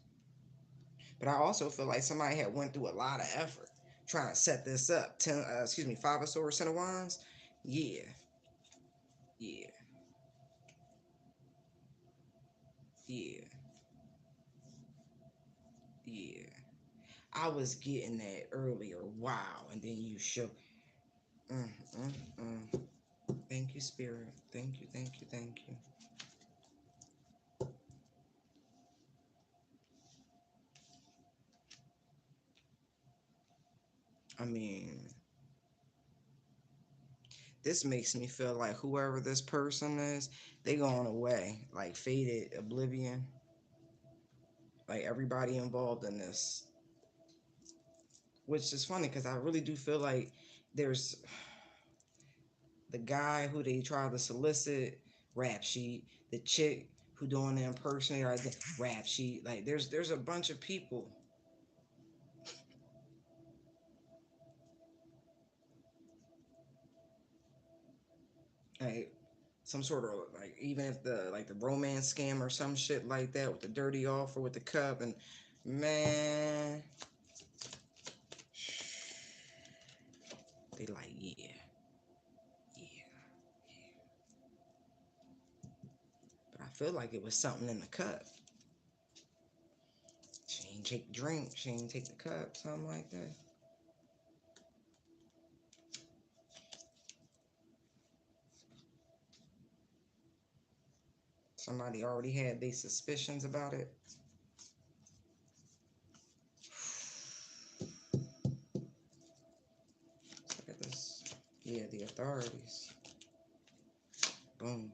But I also feel like somebody had went through a lot of effort trying to set this up. Five of Swords, Ten of Wands. Yeah, yeah, yeah, yeah. I was getting that earlier. Wow, and then you show. Mm, mm, mm. Thank you, Spirit. Thank you, thank you, thank you. I mean, this makes me feel like whoever this person is, they going away, like faded oblivion. Like everybody involved in this, which is funny because I really do feel like there's the guy who they tried to solicit, rap sheet. The chick who doing the impersonator, rap sheet. Like there's a bunch of people. Like some sort of like even if the romance scam or some shit like that with the dirty offer with the cup and man, they like yeah, yeah. But I feel like it was something in the cup. She ain't take the drink. She ain't take the cup. Something like that. Somebody already had their suspicions about it. Look at this. Yeah, the authorities. Boom.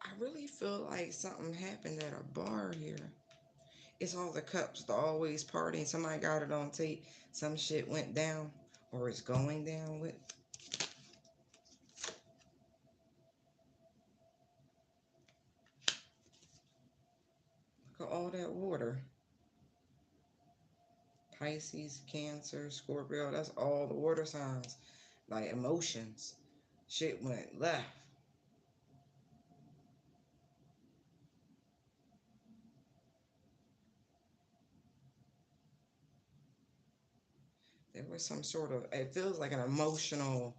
I really feel like something happened at a bar here. It's all the cups, the always partying. Somebody got it on tape. Some shit went down or is going down with. Look at all that water. Pisces, Cancer, Scorpio. That's all the water signs. Like emotions. Shit went left. There was some sort of, it feels like an emotional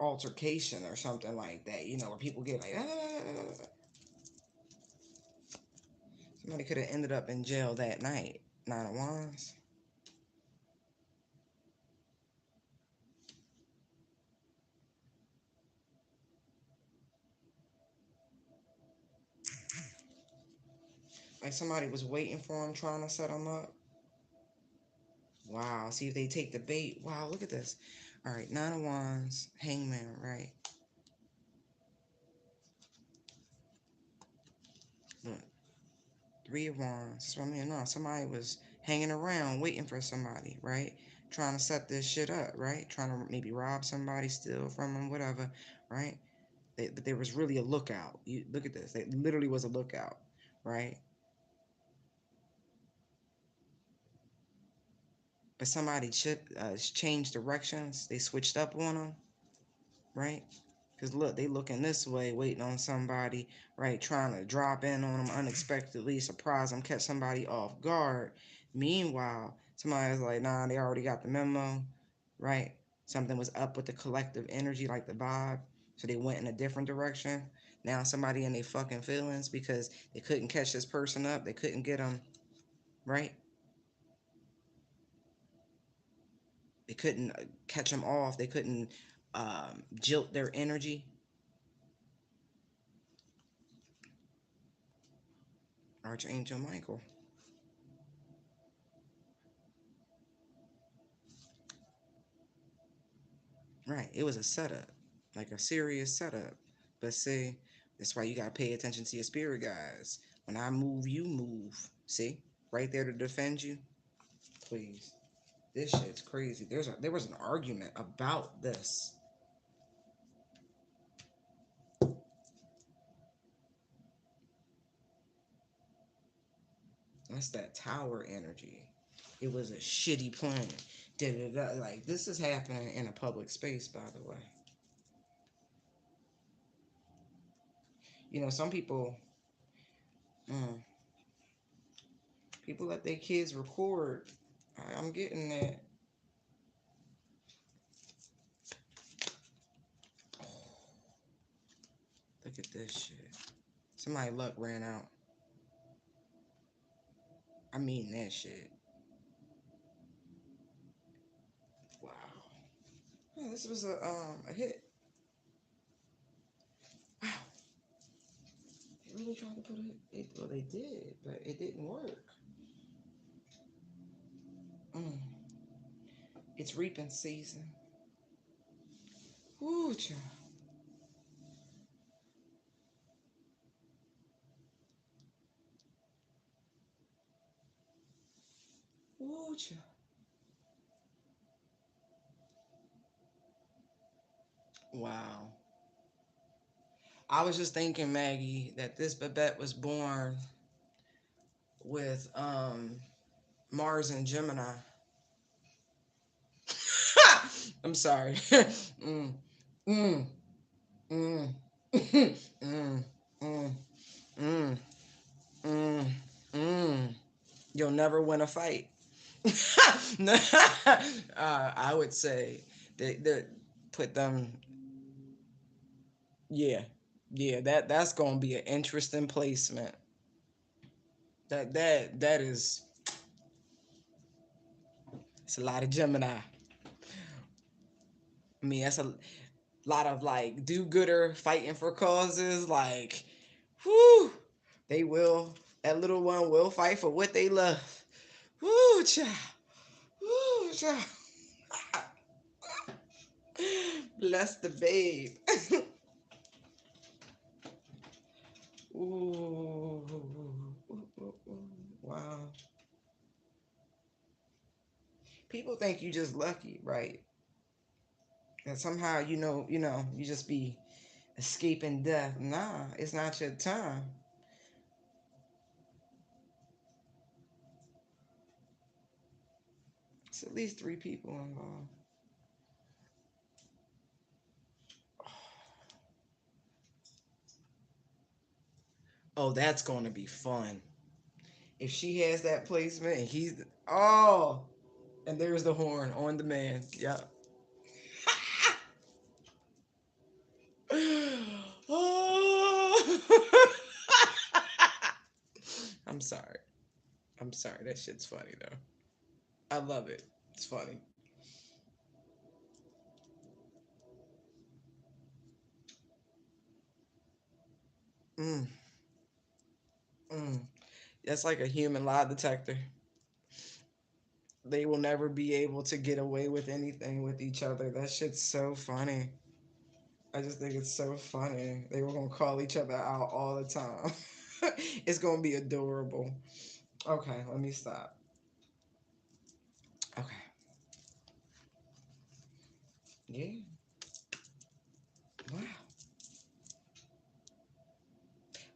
altercation or something like that, you know, where people get like, ah. Somebody could have ended up in jail that night. Nine of Wands. Like somebody was waiting for him, trying to set him up. Wow, see if they take the bait. Wow, look at this. All right, Nine of Wands, Hangman, right? Look, Three of Wands. So I mean, no, somebody was hanging around waiting for somebody, right? Trying to set this shit up, right? Trying to maybe rob somebody, steal from them, whatever, right? But there was really a lookout. You look at this. It literally was a lookout, right? But somebody changed directions. They switched up on them, right? Because look, they looking this way, waiting on somebody, right? Trying to drop in on them unexpectedly, surprise them, catch somebody off guard. Meanwhile, somebody's like, nah, they already got the memo, right? Something was up with the collective energy, like the vibe. So they went in a different direction. Now somebody in their fucking feelings because they couldn't catch this person up. They couldn't get them, right? They couldn't catch them off. They couldn't jilt their energy. Archangel Michael. Right. It was a setup, like a serious setup. But see, that's why you gotta pay attention to your spirit guides. When I move, you move. See, right there to defend you. Please, this shit's crazy. There was an argument about this. That's that tower energy. It was a shitty plan. Did it like this is happening in a public space, by the way. You know, some people, mm, people let their kids record. I'm getting that. Look at this shit. Somebody luck ran out. I mean that shit. Wow. Yeah, this was a hit. Wow. They really tried to put it. Well, they did, but it didn't work. Mm. It's reaping season. Woo, child. Woo, child. Wow. I was just thinking, Maggie, that this Babette was born with Mars and Gemini. I'm sorry. mm, mm, mm, mm, mm, mm, mm, mm. You'll never win a fight. I would say that put them. Yeah, yeah. That's gonna be an interesting placement. That is. It's a lot of Gemini. I mean, that's a lot of like do-gooder fighting for causes. Like, whoo, they will. That little one will fight for what they love. Woo, child. Woo, child. Bless the babe. Ooh, wow. People think you just lucky, right? And somehow you just be escaping death. Nah, it's not your time. It's at least three people involved. Oh, that's going to be fun. If she has that placement and oh, and there's the horn on the man. Yep. Oh. I'm sorry. I'm sorry. That shit's funny though. I love it. It's funny. Mm, mm. That's like a human lie detector. They will never be able to get away with anything with each other. That shit's so funny. I just think it's so funny. They were gonna call each other out all the time. It's gonna be adorable. Okay, let me stop. Okay. Yeah. Wow.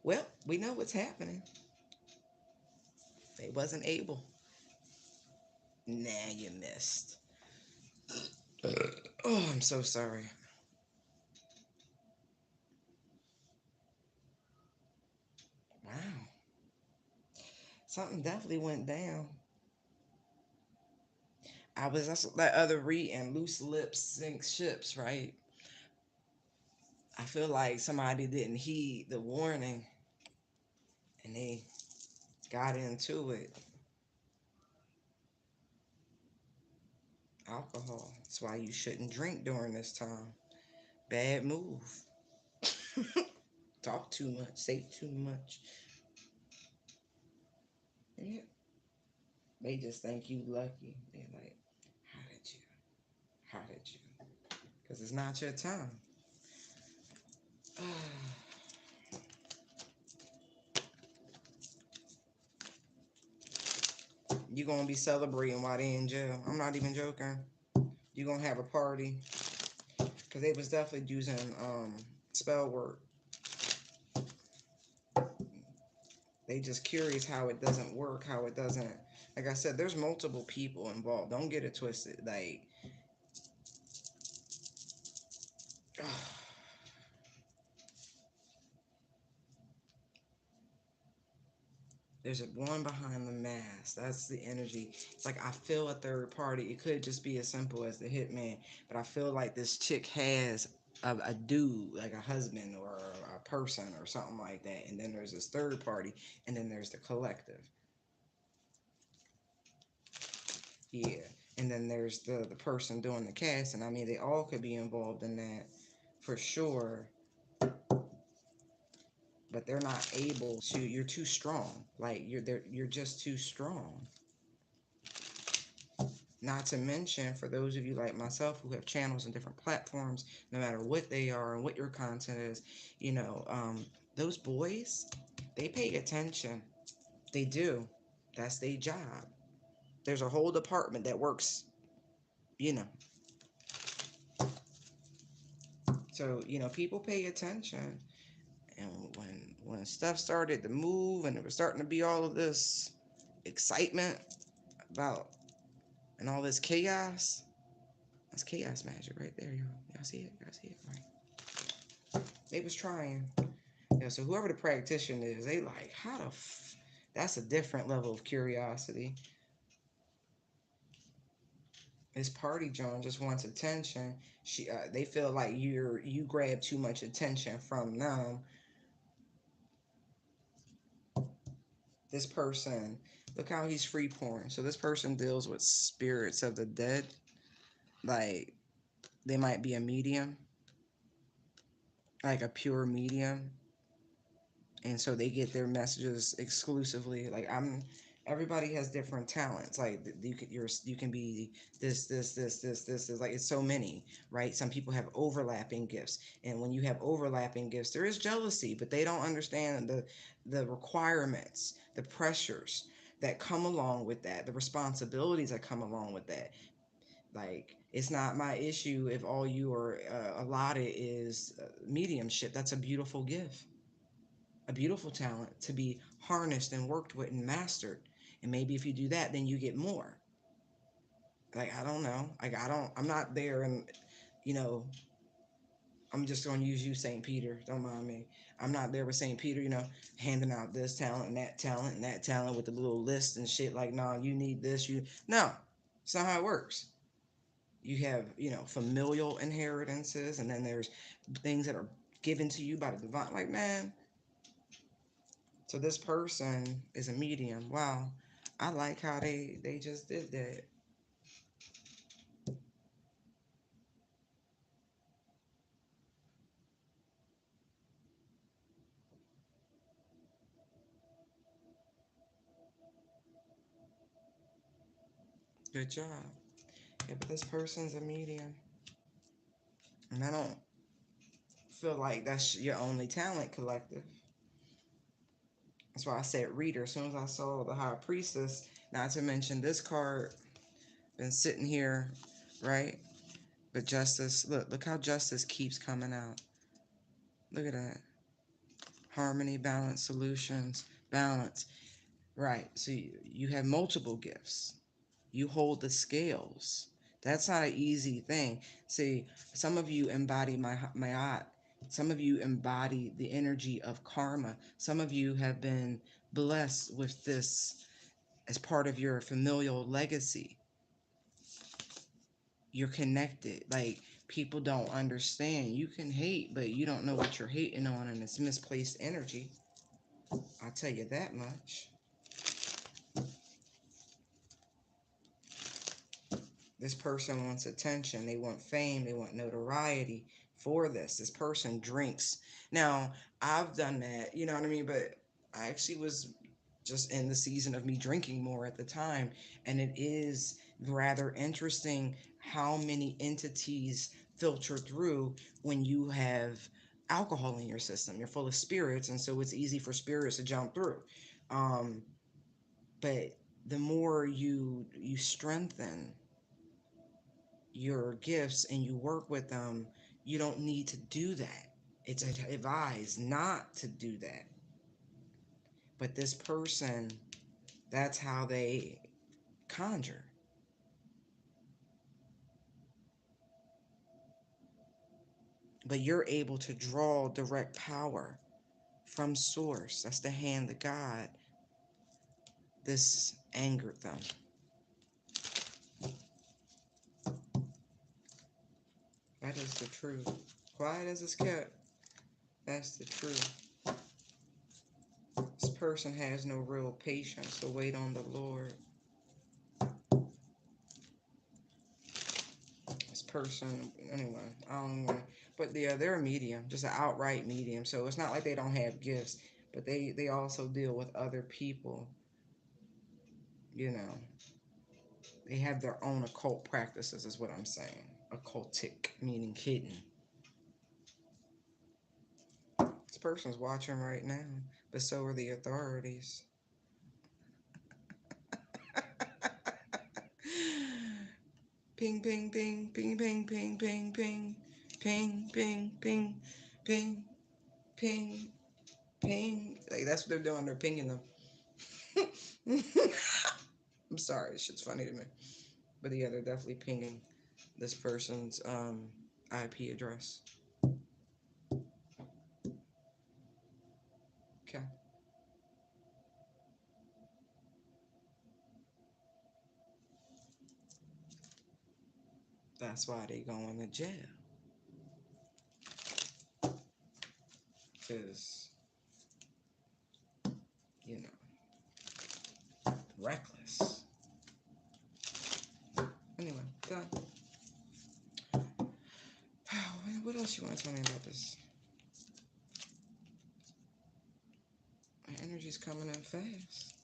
Well, we know what's happening. They wasn't able. Nah, you missed. Oh, I'm so sorry. Wow. Something definitely went down. That's that other reading, loose lips sink ships, right? I feel like somebody didn't heed the warning and they got into it. Alcohol. That's why you shouldn't drink during this time. Bad move. Talk too much, say too much. Yeah. They just think you lucky. They're like, how did you? How did you? Because it's not your time. You're going to be celebrating while they in jail. I'm not even joking. You're going to have a party. Because they was definitely using spell work. They just curious how it doesn't work, how it doesn't. Like I said, there's multiple people involved. Don't get it twisted. Like, there's a one behind the mask. That's the energy. It's like I feel a third party. It could just be as simple as the hitman, but I feel like this chick has a dude, like a husband or a person or something like that. And then there's this third party, and then there's the collective. Yeah. And then there's the person doing the casting. I mean, they all could be involved in that for sure, but they're not able to. You're too strong. Like you're just too strong. Not to mention, for those of you like myself who have channels and different platforms, no matter what they are and what your content is, you know, those boys, they pay attention. They do. That's their job. There's a whole department that works, you know. So, people pay attention. And when stuff started to move and it was starting to be all of this excitement about and all this chaos, that's chaos magic right there, y'all. Y'all see it? Y'all see it? Right. They was trying. Yeah, so whoever the practitioner is, they like, that's a different level of curiosity. This party John just wants attention. They feel like you grab too much attention from them. This person, look how he's free pouring. So this person deals with spirits of the dead. Like they might be a medium, like a pure medium, and so they get their messages exclusively. Like everybody has different talents. Like you can be this is like it's so many, right? Some people have overlapping gifts, and when you have overlapping gifts there is jealousy, but they don't understand the requirements, the pressures. that come along with that, the responsibilities that come along with that. Like, it's not my issue if all you are allotted is mediumship. That's a beautiful gift, a beautiful talent to be harnessed and worked with and mastered. And maybe if you do that, then you get more. Like, I don't know. Like, I'm not there, and, you know, I'm just going to use you, St. Peter. Don't mind me. I'm not there with St. Peter, handing out this talent and that talent with the little list and shit. Like, nah, you need this. No, it's not how it works. You have, familial inheritances, and then there's things that are given to you by the divine. Like, man, so this person is a medium. Wow, I like how they just did that. Good job. Yeah, but this person's a medium, and I don't feel like that's your only talent, collective. That's why I said reader. As soon as I saw the high priestess, not to mention this card, been sitting here, right? But justice, look how justice keeps coming out. Look at that. Harmony, balance, solutions, balance. Right. So you have multiple gifts. You hold the scales. That's not an easy thing. See, some of you embody my art. Some of you embody the energy of karma. Some of you have been blessed with this as part of your familial legacy. You're connected. Like, people don't understand. You can hate, but you don't know what you're hating on, and it's misplaced energy. I'll tell you that much. This person wants attention. They want fame. They want notoriety for this. This person drinks. Now, I've done that, you know what I mean? But I actually was just in the season of me drinking more at the time. And it is rather interesting how many entities filter through when you have alcohol in your system. You're full of spirits. And so it's easy for spirits to jump through. Um, but the more you strengthen your gifts and you work with them, you don't need to do that. It's advised not to do that. But this person, that's how they conjure. But you're able to draw direct power from source. That's the hand of God. This angered them. That is the truth. Quiet as it's kept. That's the truth. This person has no real patience to wait on the Lord. This person, anyway, I don't know. But they're a medium, just an outright medium. So it's not like they don't have gifts, but they also deal with other people. You know, they have their own occult practices, is what I'm saying. Occultic, meaning hidden. This person's watching right now, but so are the authorities. Ping, ping, ping, ping, ping, ping, ping, ping, ping, ping, ping, ping, ping, ping. Like, that's what they're doing. They're pinging them. I'm sorry, this shit's funny to me. But yeah, they're definitely pinging this person's IP address. Okay. That's why they going to jail. Because, you know, reckless. Anyway, done. What else you want to tell me about this? My energy's coming in fast.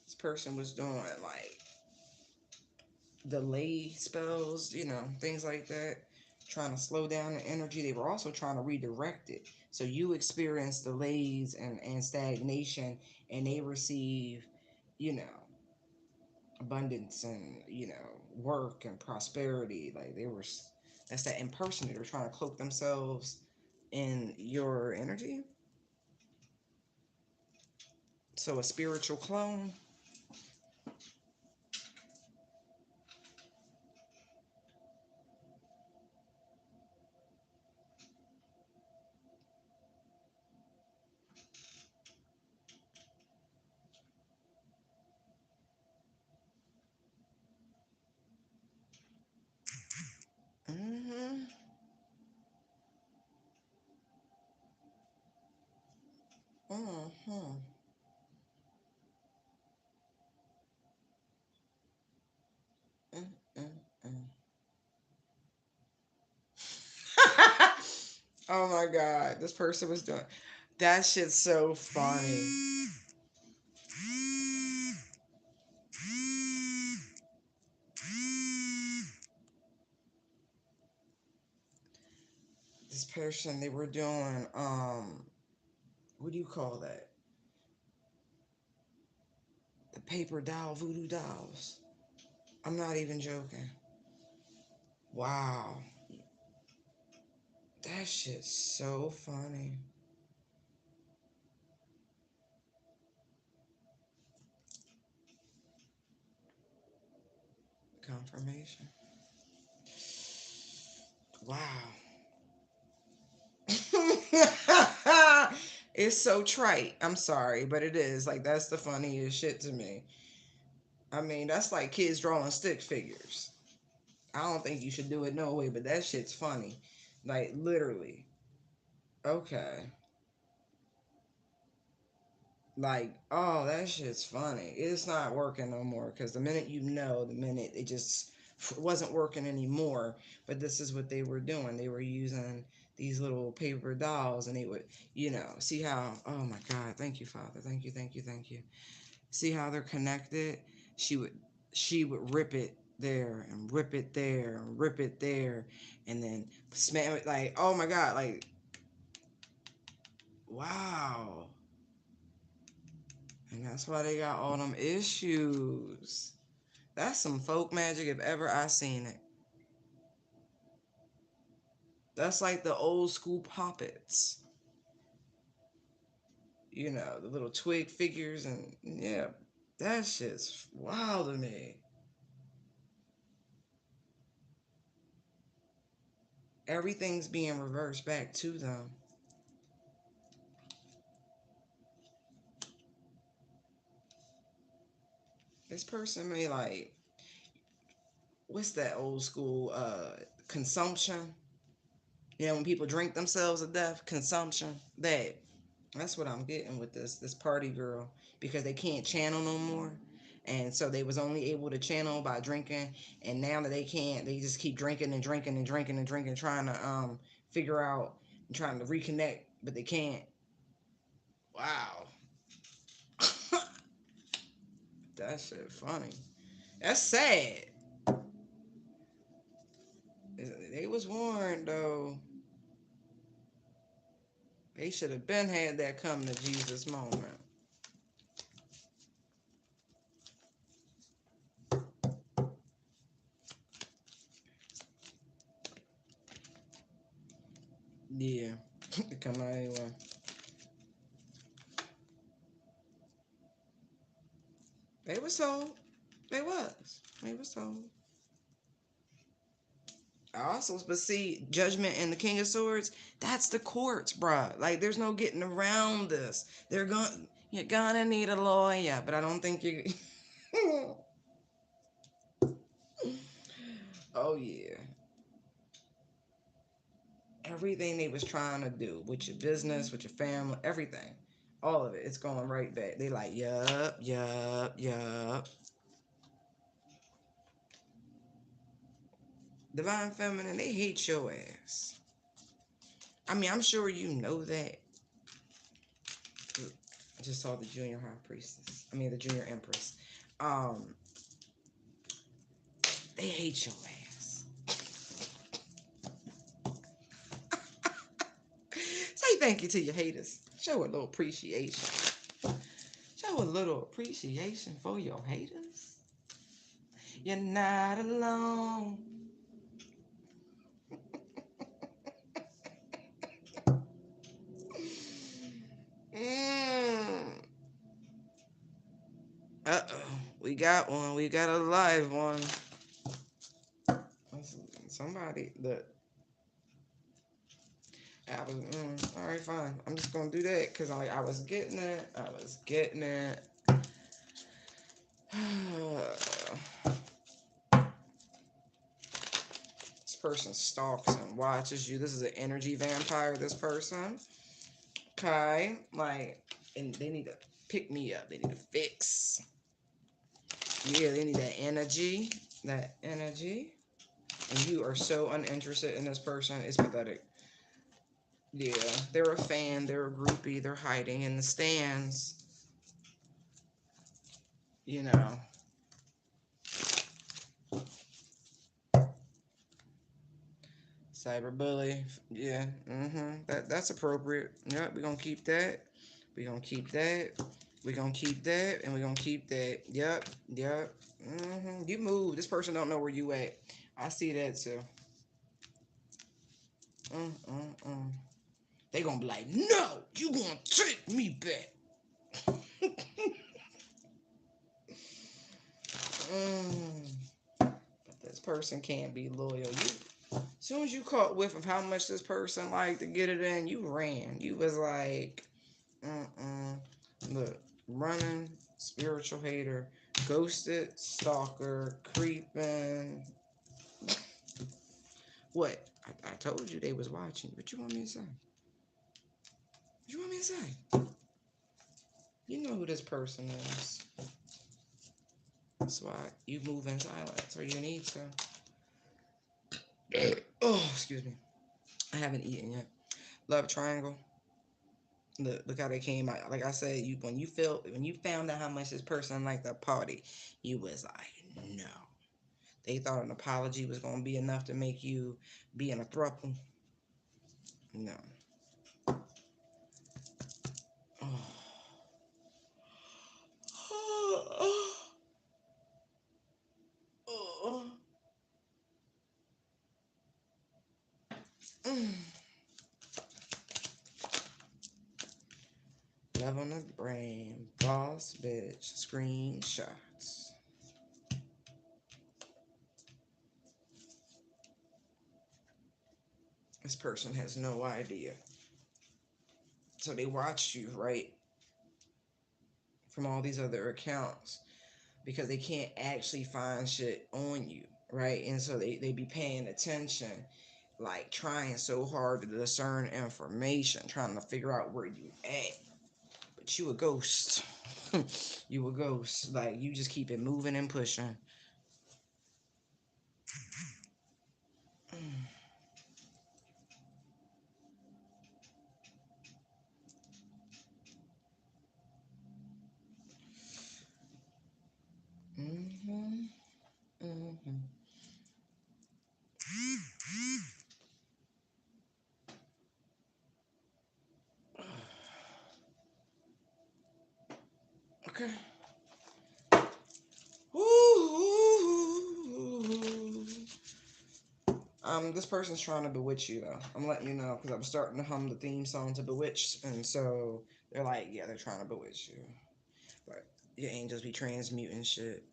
This person was doing like delay spells, things like that, trying to slow down the energy. They were also trying to redirect it. So you experience delays and stagnation, and they receive, you know, abundance and, work and prosperity. Like that's that impersonator trying to cloak themselves in your energy. So a spiritual clone. Mm-hmm. Mm-hmm. Mm-mm-mm. Oh my God, this person was doing that shit's so funny. This person, they were doing what do you call that? The paper doll, voodoo dolls. I'm not even joking. Wow. That shit's so funny. Confirmation. Wow. It's so trite. I'm sorry, but it is. Like, that's the funniest shit to me. I mean, that's like kids drawing stick figures. I don't think you should do it no way, but that shit's funny. Like, literally. Okay. Like, oh, that shit's funny. It's not working no more because the minute it just wasn't working anymore. But this is what they were doing. They were using these little paper dolls, and they would, see how, oh my God, thank you, Father. Thank you, thank you, thank you. See how they're connected? She would she would rip it there and rip it there and rip it there and then smash it, like, oh my God, like, wow. And that's why they got all them issues. That's some folk magic if ever I seen it. That's like the old school puppets. The little twig figures, and yeah, that shit's wild to me. Everything's being reversed back to them. This person may like, what's that old school consumption? When people drink themselves to death, consumption. That's what I'm getting with this party girl, because they can't channel no more. And so they was only able to channel by drinking, and now that they can't, they just keep drinking and drinking and drinking and drinking, trying to figure out and trying to reconnect, but they can't. Wow. That shit funny. That's sad. They was warned though. They should have been had that come to Jesus moment. Yeah. Come out anyway. They was told. They was. They was told. Also, but see, Judgment and the King of Swords, that's the courts, bruh. Like, there's no getting around this. You're gonna need a lawyer, but I don't think you. Oh yeah, everything they was trying to do with your business, with your family, everything, all of it, it's going right back. They like, yup, yup, yup. Divine Feminine, they hate your ass. I mean, I'm sure you know that. I just saw the junior high priestess. I mean, the junior empress. Um, They hate your ass. Say thank you to your haters. Show a little appreciation. Show a little appreciation for your haters. You're not alone. Mm. Uh-oh. We got one. We got a live one. Somebody that I was, all right, fine. I'm just gonna do that because I was getting it. I was getting it. This person stalks and watches you. This is an energy vampire. This person, okay, like, and they need to pick me up. They need to fix. Yeah, they need that energy. That energy. And you are so uninterested in this person. It's pathetic. Yeah, they're a fan. They're a groupie. They're hiding in the stands. You know. Cyberbully. Yeah. That's appropriate. Yep, we're gonna keep that. We're gonna keep that. We're gonna keep that. And we're gonna keep that. Yep. Yep. You move. This person don't know where you at. I see that too. They gonna be like, no, you gonna take me back. But this person can't be loyal. You, as soon as you caught whiff of how much this person liked to get it in, you ran. You was like, look, running, spiritual hater, ghosted, stalker, creeping. What? I told you they was watching. What you want me to say? What you want me to say? You know who this person is. That's why you move in silence, or you need to. Oh, excuse me. I haven't eaten yet. Love triangle. Look how they came out. Like I said, when you found out how much this person liked the party, you was like, no. They thought an apology was gonna be enough to make you be in a throuple. No. Love on the brain, boss bitch, screenshots. This person has no idea. So they watched you, right? From all these other accounts because they can't actually find shit on you, right? And so they be paying attention, like trying so hard to discern information, trying to figure out where you at. But you a ghost. You a ghost. Like you just keep it moving and pushing. Mm-hmm. Mm-hmm. Okay. Ooh. This person's trying to bewitch you though. I'm letting you know because I'm starting to hum the theme song to Bewitched, and so they're like, yeah, they're trying to bewitch you. But your angels be transmuting shit.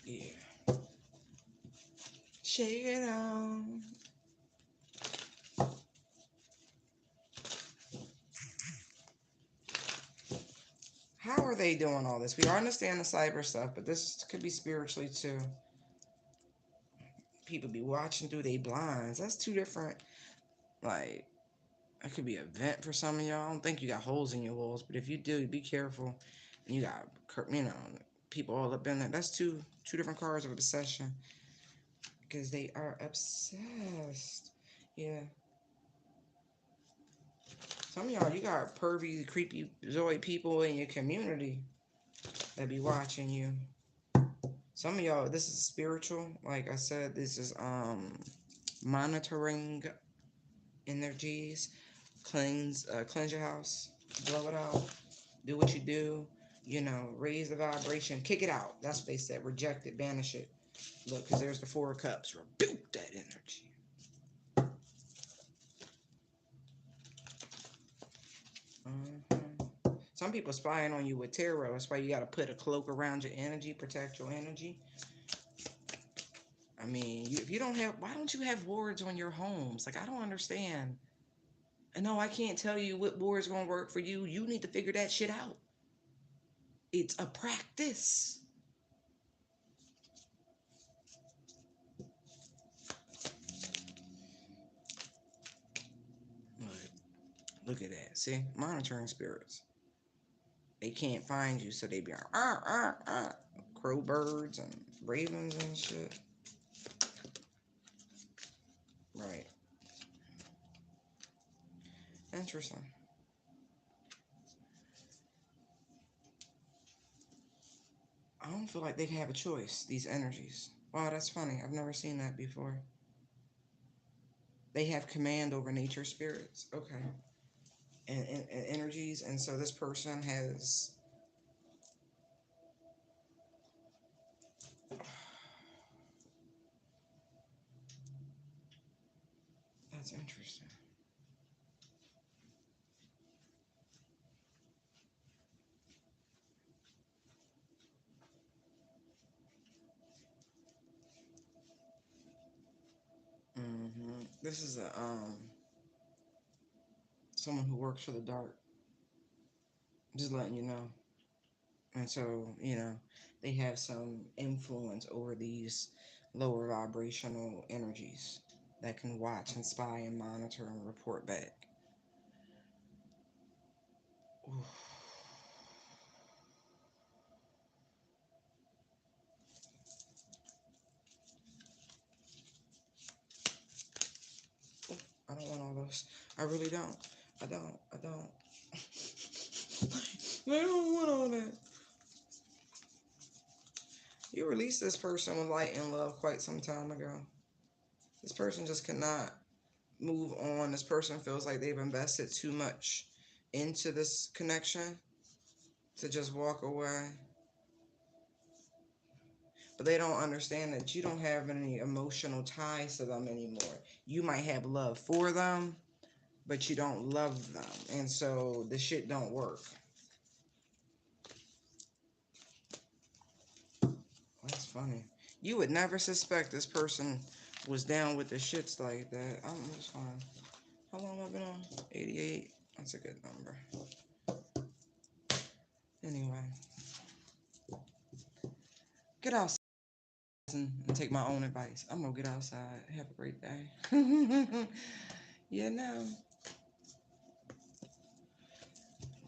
Yeah. Shake it out. How are they doing all this? We understand the cyber stuff, but this could be spiritually too. People be watching through their blinds. That's two different, like, it could be a vent for some of y'all. I don't think you got holes in your walls, but if you do, be careful. And you got, people all up in there. That's two different cards of obsession. Because they are obsessed. Yeah. Some of y'all, you got pervy, creepy, zoid people in your community. that be watching you. Some of y'all, this is spiritual. Like I said, this is monitoring energies. Cleanse your house, blow it out, do what you do. You know, raise the vibration, kick it out. That's what they said. Reject it, banish it. Look, because there's the Four of Cups. Rebuke that energy. Some people spying on you with tarot. That's why you got to put a cloak around your energy, protect your energy. I mean, if you don't have, why don't you have wards on your homes? Like, I don't understand. And no, I can't tell you what ward's going to work for you. You need to figure that shit out. It's a practice. Look at that. See? Monitoring spirits. They can't find you, so they be like, crow birds and ravens and shit. Right. Interesting. I don't feel like they have a choice, these energies. Wow, that's funny. I've never seen that before. They have command over nature spirits. Okay. And energies. And so this person has. That's interesting. This is a someone who works for the dark. Just letting you know. And so, you know, they have some influence over these lower vibrational energies that can watch and spy and monitor and report back. Oof. I don't want all those. I really don't. I don't. I don't. I don't want all that. You released this person with light and love quite some time ago. This person just cannot move on. This person feels like they've invested too much into this connection to just walk away. But they don't understand that you don't have any emotional ties to them anymore. You might have love for them, but you don't love them. And so the shit don't work. That's funny. You would never suspect this person was down with the shits like that. I'm just fine. How long have I been on? 88. That's a good number. Anyway, get outside and take my own advice. I'm gonna get outside. Have a great day. You know,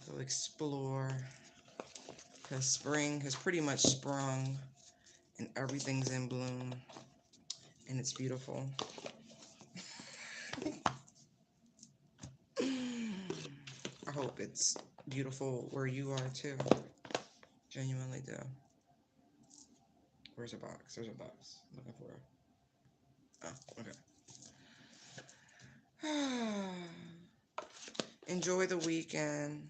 go explore. Because spring has pretty much sprung and everything's in bloom and it's beautiful. I hope it's beautiful where you are too. Genuinely do. Where's a box? There's a box. Looking for it. Oh, okay. Enjoy the weekend.